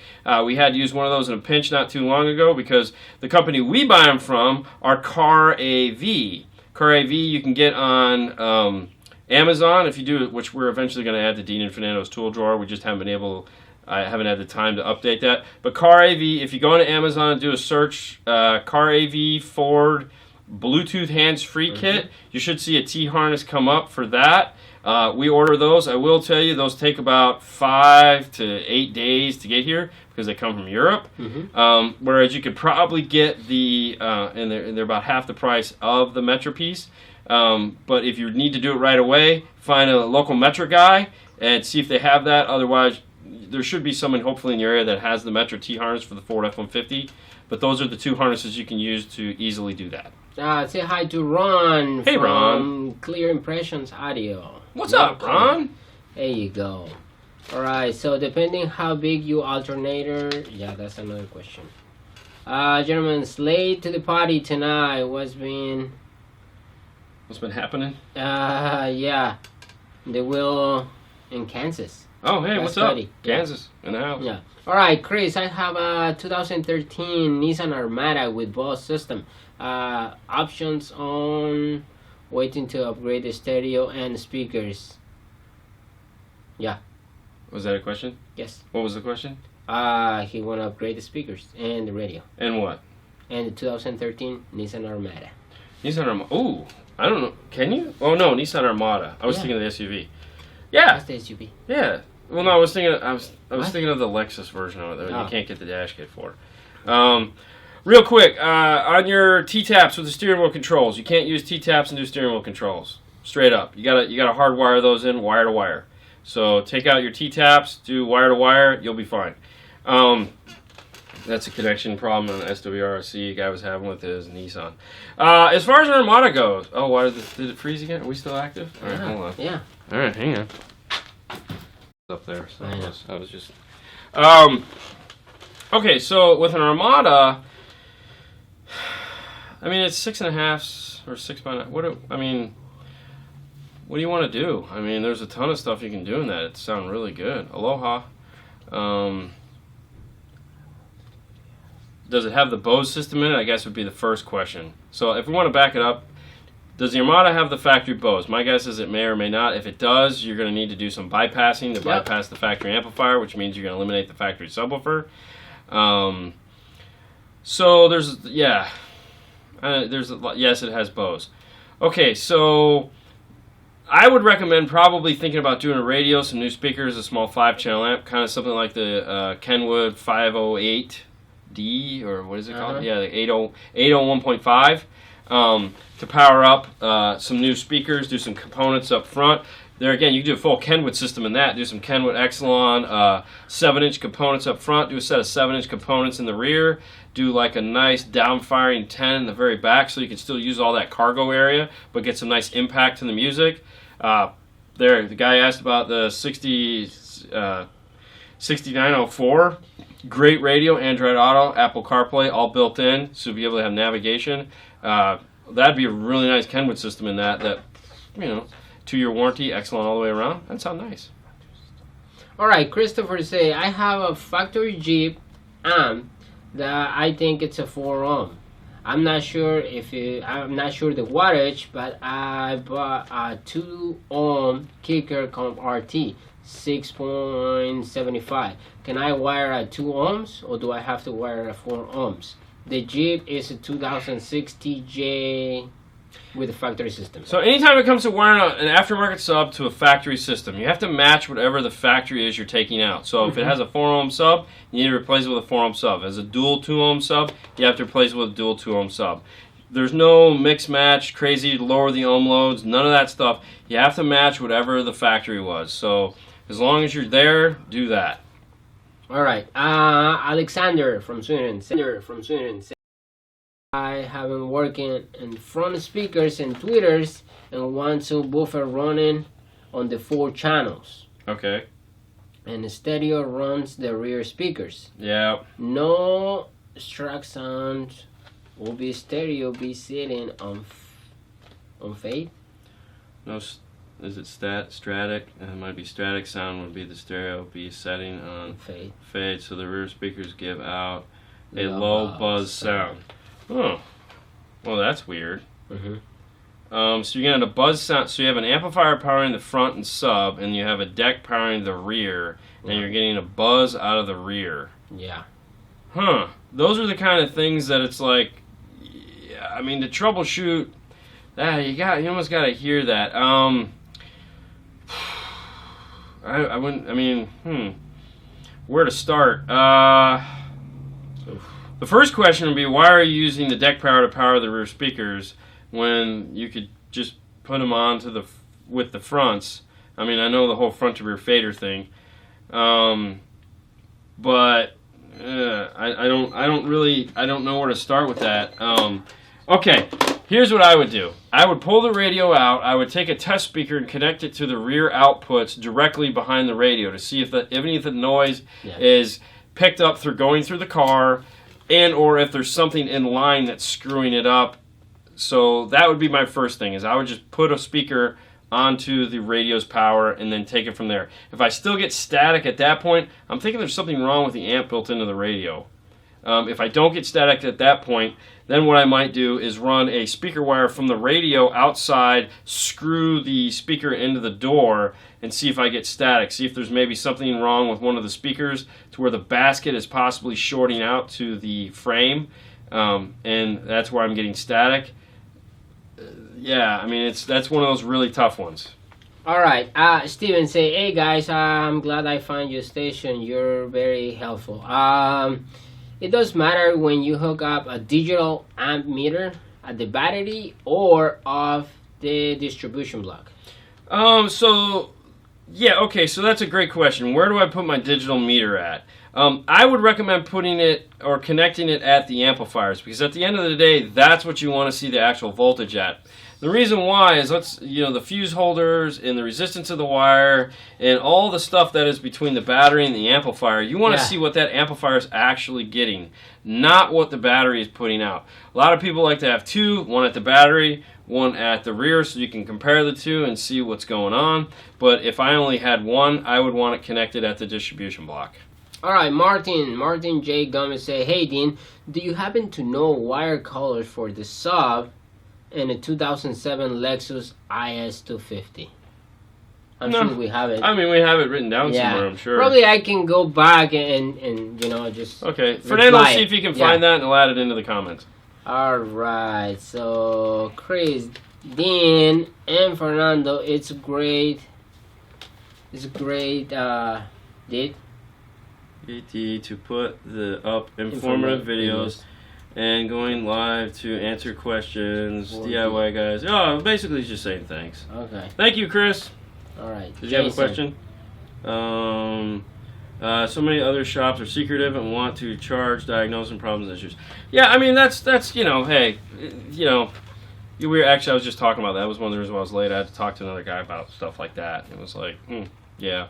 We had used one of those in a pinch not too long ago because the company we buy them from are Car AV. Car AV you can get on Amazon if you do it, which we're eventually going to add to Dean and Fernando's tool drawer. We just haven't been able. I haven't had the time to update that. But Car AV, if you go into Amazon and do a search, Car AV Ford Bluetooth hands-free kit, you should see a T harness come up for that. We order those. I will tell you, those take about 5 to 8 days to get here because they come from Europe. Whereas you could probably get the, and they're about half the price of the Metro piece. But if you need to do it right away, find a local Metro guy and see if they have that. Otherwise, there should be someone hopefully in your area that has the Metro T harness for the Ford F-150. But those are the two harnesses you can use to easily do that. Say hi to Ron Hey, from Ron. Clear Impressions Audio. What's up, Ron? There you go. Alright, so depending how big your alternator... Yeah, that's another question. Gentlemen, late to the party tonight. What's been happening? Yeah. The wheel in Kansas. Oh, hey, That's what's up? ready. Kansas, in the house. Yeah. Alright, Chris, I have a 2013 Nissan Armada with Bose system. Options on waiting to upgrade the stereo and speakers. Yeah. Was that a question? Yes. What was the question? He want to upgrade the speakers and the radio. And what? And the 2013 Nissan Armada. Nissan Armada. Ooh, I don't know. Can you? Oh no, Nissan Armada. I was Yeah. thinking of the SUV. Yeah. That's the SUV. Yeah. Well, no, I was thinking. I was What? thinking of the Lexus version of it that Oh. you can't get the dash kit for. Real quick, on your T-taps with the steering wheel controls, you can't use T-taps and do steering wheel controls. Straight up, you gotta hardwire those in wire to wire. So take out your T-taps, do wire to wire, you'll be fine. That's a connection problem an SWRC guy was having with his Nissan. As far as an Armada goes, oh, why did it freeze again? Are we still active? All right, hold on. Yeah. All right, hang on. Up there, so I know. I was just. Okay, so with an Armada, I mean it's 6.5 or 6x9. What do you want to do? I mean, there's a ton of stuff you can do in that. It sounds really good. Aloha. Does it have the Bose system in it? I guess would be the first question. So if we want to back it up, does the Armada have the factory Bose? My guess is it may or may not. If it does, you're going to need to do some bypassing to bypass the factory amplifier, which means you're going to eliminate the factory subwoofer. So there's yes, it has Bose. Okay, so I would recommend probably thinking about doing a radio, some new speakers, a small 5-channel amp, kind of something like the Kenwood 508D, or what is it called? Yeah, the 801.5. To power up some new speakers, do some components up front. There again, you can do a full Kenwood system in that. Do some Kenwood Exelon 7-inch components up front. Do a set of 7-inch components in the rear. Do like a nice down-firing 10 in the very back so you can still use all that cargo area, but get some nice impact to the music. There, the guy asked about the 6904. Great radio, Android Auto, Apple CarPlay, all built in, so you'll be able to have navigation. That'd be a really nice Kenwood system in that, 2-year warranty, excellent all the way around. That'd sound nice. Alright, Christopher say, I have a factory Jeep amp that I think it's a 4 ohm. I'm not sure the wattage, but I bought a 2 ohm kicker comp RT 6.75. Can I wire at 2 ohms or do I have to wire at 4 ohms? The Jeep is a 2006 TJ with a factory system. So anytime it comes to wiring an aftermarket sub to a factory system, you have to match whatever the factory is you're taking out. So if it has a 4 ohm sub, you need to replace it with a 4 ohm sub. As a dual 2 ohm sub, you have to replace it with a dual 2 ohm sub. There's no mix match, crazy lower the ohm loads, none of that stuff. You have to match whatever the factory was. So as long as you're there, do that. Alright, Alexander from Sweden. I have been working in front speakers and tweeters and one subwoofer running on the 4 channels. Okay. And the stereo runs the rear speakers. Yeah. No struck sound will be stereo be sitting on fade. No, is it static? It might be static sound would be the stereo be setting on fade. So the rear speakers give out a low buzz sound. Oh, well that's weird. So you're getting a buzz sound. So you have an amplifier powering the front and sub, and you have a deck powering the rear, and you're getting a buzz out of the rear. Yeah. Huh. Those are the kind of things that it's like. Yeah, I mean, to troubleshoot, you almost got to hear that. I wouldn't. I mean, where to start? The first question would be, why are you using the deck power to power the rear speakers when you could just put them on to with the fronts? I mean, I know the whole front to rear fader thing, but I don't know where to start with that. Okay, here's what I would do. I would pull the radio out. I would take a test speaker and connect it to the rear outputs directly behind the radio to see if any of the noise is picked up through going through the car, and or if there's something in line that's screwing it up. So that would be my first thing, is I would just put a speaker onto the radio's power and then take it from there. If I still get static at that point, I'm thinking there's something wrong with the amp built into the radio. If I don't get static at that point, then what I might do is run a speaker wire from the radio outside, screw the speaker into the door, and see if I get static. See if there's maybe something wrong with one of the speakers to where the basket is possibly shorting out to the frame, and that's where I'm getting static. Yeah, I mean, that's one of those really tough ones. All right, Steven say, hey guys, I'm glad I found your station. You're very helpful. It does matter when you hook up a digital amp meter at the battery or off the distribution block. So that's a great question. Where do I put my digital meter at? I would recommend putting it or connecting it at the amplifiers, because at the end of the day, that's what you want to see the actual voltage at. The reason why is the fuse holders and the resistance of the wire and all the stuff that is between the battery and the amplifier. You want to see what that amplifier is actually getting, not what the battery is putting out. A lot of people like to have two, one at the battery, one at the rear, so you can compare the two and see what's going on. But if I only had one, I would want it connected at the distribution block. All right, Martin J. Gomez say, hey Dean, do you happen to know wire colors for the sub and a 2007 Lexus IS250? I'm sure we have it. I mean, we have it written down somewhere, I'm sure. Probably I can go back and just... Okay, Fernando, see if you can find that and we'll add it into the comments. All right, so Chris, Dean, and Fernando, it's great. Did to put up informative videos and going live to answer questions, DIY guys. Oh, basically he's just saying thanks. Okay. Thank you, Chris. All right. Did you have a question? So many other shops are secretive and want to charge diagnosing problems and issues. Yeah, I mean that's hey, I was just talking about that. That was one of the reasons why I was late. I had to talk to another guy about stuff like that. It was like, yeah.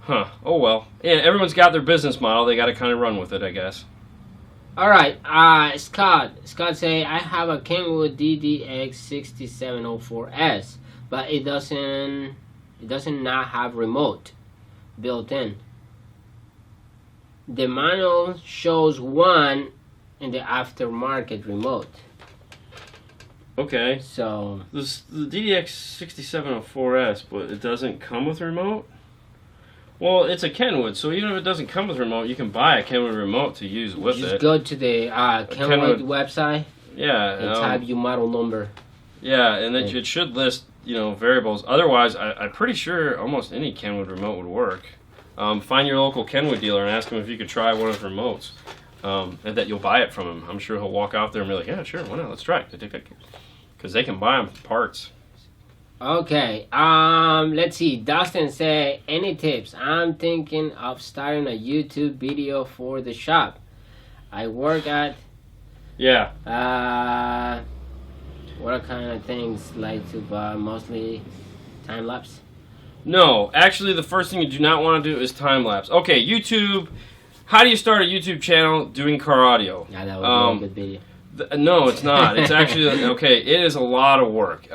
Huh. Oh well. Yeah, everyone's got their business model. They got to kind of run with it, I guess. All right. Scott say, I have a Kenwood DDX 6704S, but it doesn't not have remote built in. The manual shows one in the aftermarket remote. Okay. So the DDX 6704S, but it doesn't come with remote? Well, it's a Kenwood, so even if it doesn't come with remote, you can buy a Kenwood remote to use with it. Just go to the Kenwood website. Yeah. And type your model number. Yeah, and then it should list, variables. Otherwise, I'm pretty sure almost any Kenwood remote would work. Find your local Kenwood dealer and ask him if you could try one of his remotes, and that you'll buy it from him. I'm sure he'll walk out there and be like, yeah, sure, why not? Let's try it. Because they can buy them parts. Okay, let's see. Dustin said, any tips? I'm thinking of starting a YouTube video for the shop. I work at... Yeah. What kind of things like to buy? Mostly time-lapse? No, actually, the first thing you do not want to do is time lapse. Okay, YouTube. How do you start a YouTube channel doing car audio? Yeah, that was a good video. No, it's not. It's actually okay. It is a lot of work.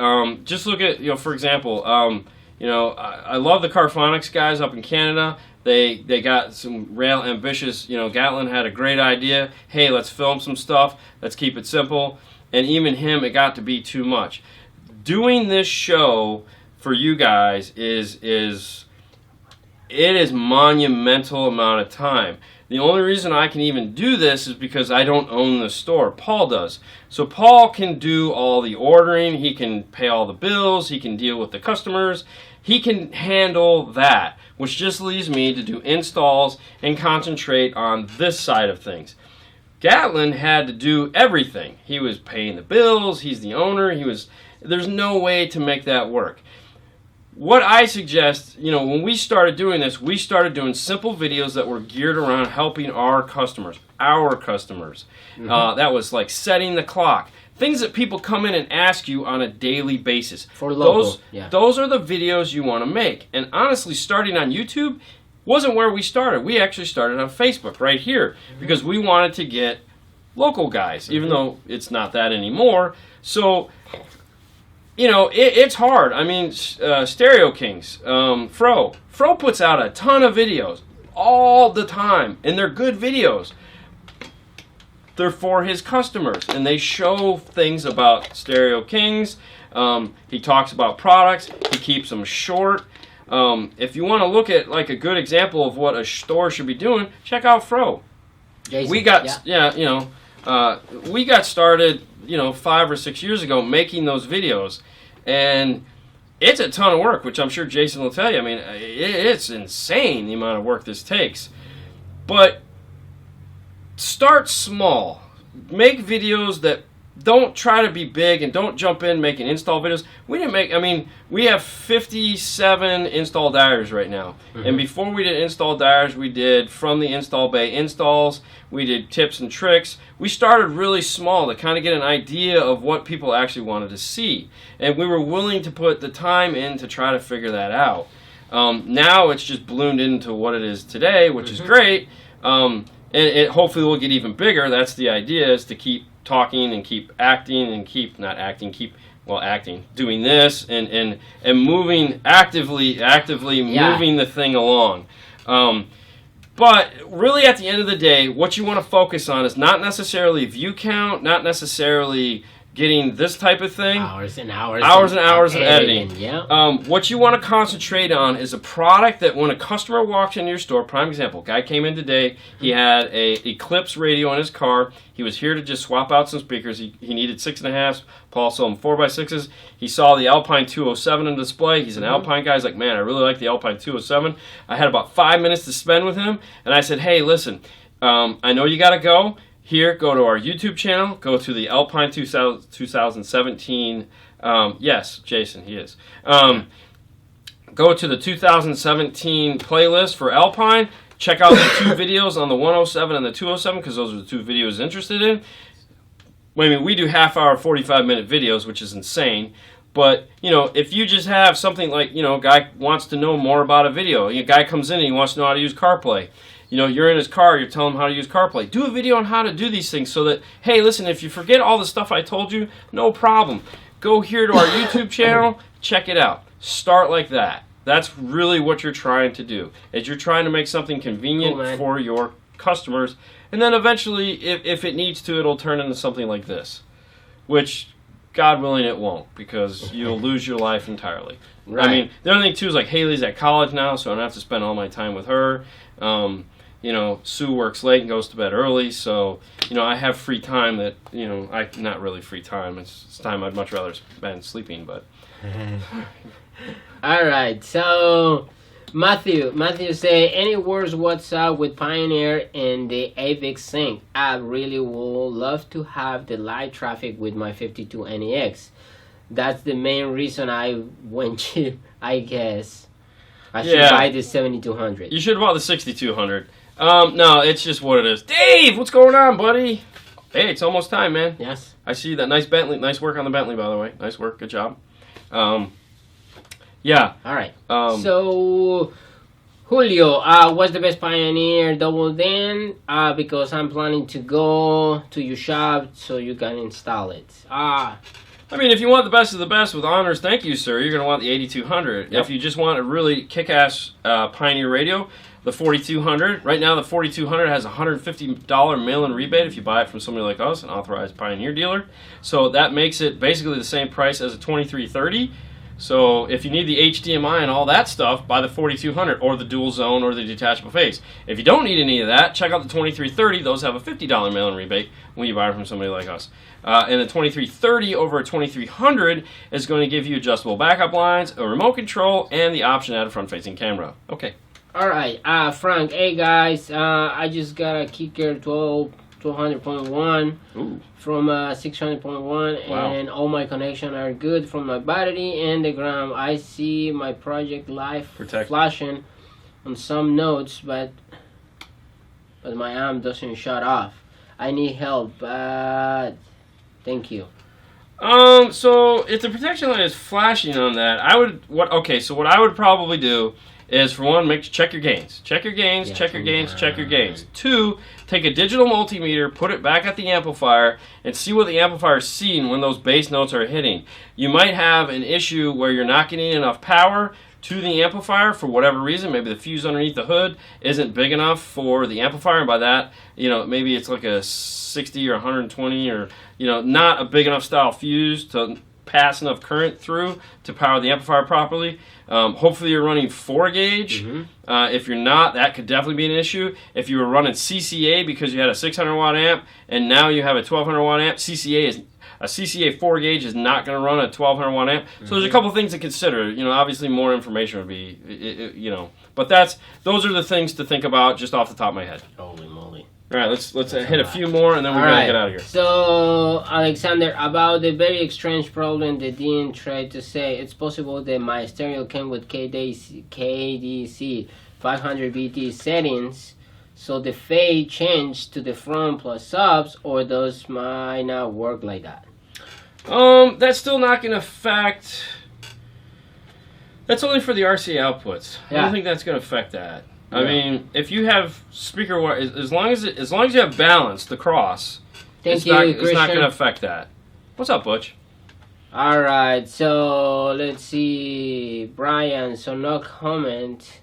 Just look at for example, I love the Carphonics guys up in Canada. They got some real ambitious. Gatlin had a great idea. Hey, let's film some stuff. Let's keep it simple. And even him, it got to be too much. Doing this show for you guys is monumental amount of time. The only reason I can even do this is because I don't own the store. Paul does. So Paul can do all the ordering. He can pay all the bills. He can deal with the customers. He can handle that, which just leaves me to do installs and concentrate on this side of things. Gatlin had to do everything. He was paying the bills. He's the owner. There's no way to make that work. What I suggest, when we started doing this, we started doing simple videos that were geared around helping our customers. Mm-hmm. That was like setting the clock. Things that people come in and ask you on a daily basis. For local, those are the videos you want to make. And honestly, starting on YouTube wasn't where we started. We actually started on Facebook right here because we wanted to get local guys, even though it's not that anymore. So... it's hard. I mean, Stereo Kings, Fro puts out a ton of videos all the time, and they're good videos. They're for his customers, and they show things about Stereo Kings. He talks about products. He keeps them short. If you want to look at like a good example of what a store should be doing, check out Fro. Jason, we got we got started 5 or 6 years ago making those videos, and it's a ton of work, which I'm sure Jason will tell you. I mean, it's insane the amount of work this takes. But start small. Make videos that don't try to be big and don't jump in making install videos. We have 57 install diaries right now. Mm-hmm. And before we did install diaries, we did from the install bay installs. We did tips and tricks. We started really small to kind of get an idea of what people actually wanted to see. And we were willing to put the time in to try to figure that out. Now it's just ballooned into what it is today, which is great. And it hopefully will get even bigger. That's the idea, is to keep talking and keep acting and keep doing this and moving actively moving the thing along. But really at the end of the day, what you want to focus on is not necessarily view count, not necessarily getting this type of thing. Hours and hours of editing. Yeah. What you want to concentrate on is a product that when a customer walks into your store, prime example, guy came in today, he had a Eclipse radio in his car. He was here to just swap out some speakers. He needed 6.5s. Paul sold him 4x6s. He saw the Alpine 207 in display. He's an Alpine guy. He's like, man, I really like the Alpine 207. I had about 5 minutes to spend with him, and I said, hey, listen, I know you got to go. Here, go to our YouTube channel, go to the Alpine 2017, yes, Jason, he is. Go to the 2017 playlist for Alpine, check out the two videos on the 107 and the 207, because those are the two videos interested in. We do half-hour, 45-minute videos, which is insane. But, if you just have something like, a guy wants to know more about a video, a guy comes in and he wants to know how to use CarPlay. You're in his car, you're telling him how to use CarPlay. Do a video on how to do these things so that, hey, listen, if you forget all the stuff I told you, no problem. Go here to our YouTube channel, check it out. Start like that. That's really what you're trying to do, is you're trying to make something convenient for your customers. And then eventually, if it needs to, it'll turn into something like this, which, God willing, it won't, because you'll lose your life entirely. Right. The other thing, too, is like Haley's at college now, so I don't have to spend all my time with her. Sue works late and goes to bed early, so, I have free time that, not really free time. It's time I'd much rather spend sleeping, but. All right, so Matthew say, any words, what's up with Pioneer and the AVIX sync? I really would love to have the live traffic with my 52 NEX. That's the main reason I went cheap, I guess. I should buy the 7200. You should have bought the 6200. No, it's just what it is. Dave, what's going on, buddy? Hey, it's almost time, man. Yes. I see that nice Bentley. Nice work on the Bentley, by the way. Nice work. Good job. Yeah. All right. So Julio, what's the best Pioneer double din? Because I'm planning to go to your shop so you can install it. I mean, if you want the best of the best with honors, thank you, sir, you're going to want the 8200. Yep. If you just want a really kick-ass Pioneer radio, the 4200. Right now, the 4200 has a $150 mail-in rebate if you buy it from somebody like us, an authorized Pioneer dealer. So that makes it basically the same price as a 2330. So if you need the HDMI and all that stuff, buy the 4200 or the dual zone or the detachable phase. If you don't need any of that, check out the 2330. Those have a $50 mail-in rebate when you buy it from somebody like us. And the 2330 over a 2300 is going to give you adjustable backup lines, a remote control, and the option to add a front-facing camera. Okay. All right, Frank. Hey guys, I just got a Kicker 1200.1 from 600.1, Wow. and all my connections are good from my battery and the ground. I see my project light flashing on some nodes, but my amp doesn't shut off. I need help, but thank you. So if the protection light is flashing on that, what I would probably do is, for one, check your gains. Check your gains, Yeah, check your gains, check your gains. 2, take a digital multimeter, put it back at the amplifier, and see what the amplifier is seeing when those bass notes are hitting. You might have an issue where you're not getting enough power to the amplifier for whatever reason. Maybe the fuse underneath the hood isn't big enough for the amplifier, and by that, maybe it's like a 60 or 120 or, not a big enough style fuse to pass enough current through to power the amplifier properly. Hopefully you're running 4-gauge. If you're not, that could definitely be an issue. If you were running CCA because you had a 600 watt amp and now you have a 1200 watt amp, a CCA 4-gauge is not going to run a 1200 watt amp. So there's a couple things to consider. Obviously more information would be, but those are the things to think about just off the top of my head. Holy moly. All right, let's hit a few more and then we're going to get out of here. So, Alexander, about the very strange problem that Dean tried to say, it's possible that my stereo came with KDC 500 VT settings, so the fade changed to the front plus subs, or those might not work like that. That's still not going to affect. That's only for the RCA outputs. I don't think that's going to affect that. I mean, if you have speaker, as long as you have balance, the cross, it's not going to affect that. What's up, Butch? All right, so let's see, Brian. So no comment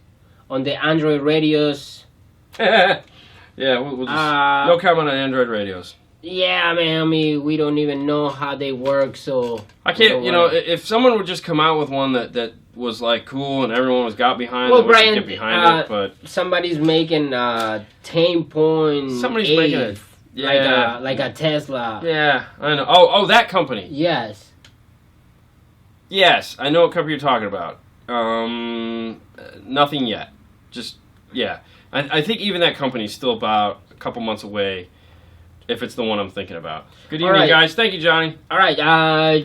on the Android radios. Yeah, we'll just no comment on Android radios. Yeah, I mean, we don't even know how they work, so I can't. If someone would just come out with one that was like cool and everyone got behind, well, Brian, get behind it, but somebody's making 10.8. Somebody's making it, like a Tesla. Yeah, I know. Oh, that company. Yes. Yes, I know what company you're talking about. Nothing yet. Just I think even that company's still about a couple months away. If it's the one I'm thinking about. Good evening, guys. Thank you, Johnny. All right,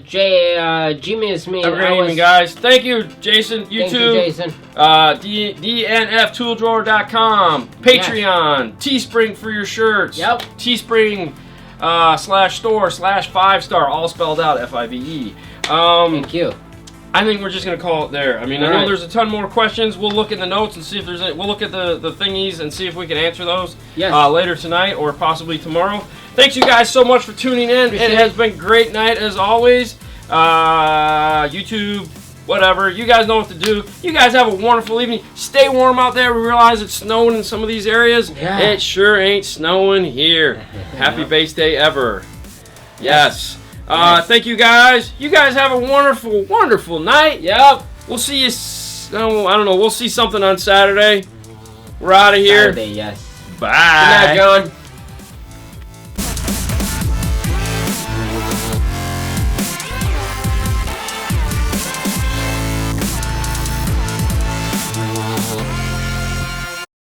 Jimmy Smith. Have a great evening, guys. Thank you, Jason. You Thank too. you, Jason. DNFToolDrawer.com, Patreon, Teespring for your shirts. Yep. Teespring /store/5-star, all spelled out, FIVE. Thank you. I think we're just going to call it there. I mean, I know there's a ton more questions. We'll look in the notes and see if there's any. We'll look at the thingies and see if we can answer those later tonight or possibly tomorrow. Thanks you guys so much for tuning in. It has been a great night as always. YouTube, whatever. You guys know what to do. You guys have a wonderful evening. Stay warm out there. We realize it's snowing in some of these areas. Yeah. It sure ain't snowing here. Happy base day ever. Yes. Thank you guys. You guys have a wonderful, wonderful night. Yep. We'll see you. I don't know. We'll see something on Saturday. We're out of here. Saturday, yes. Bye. Good night, John.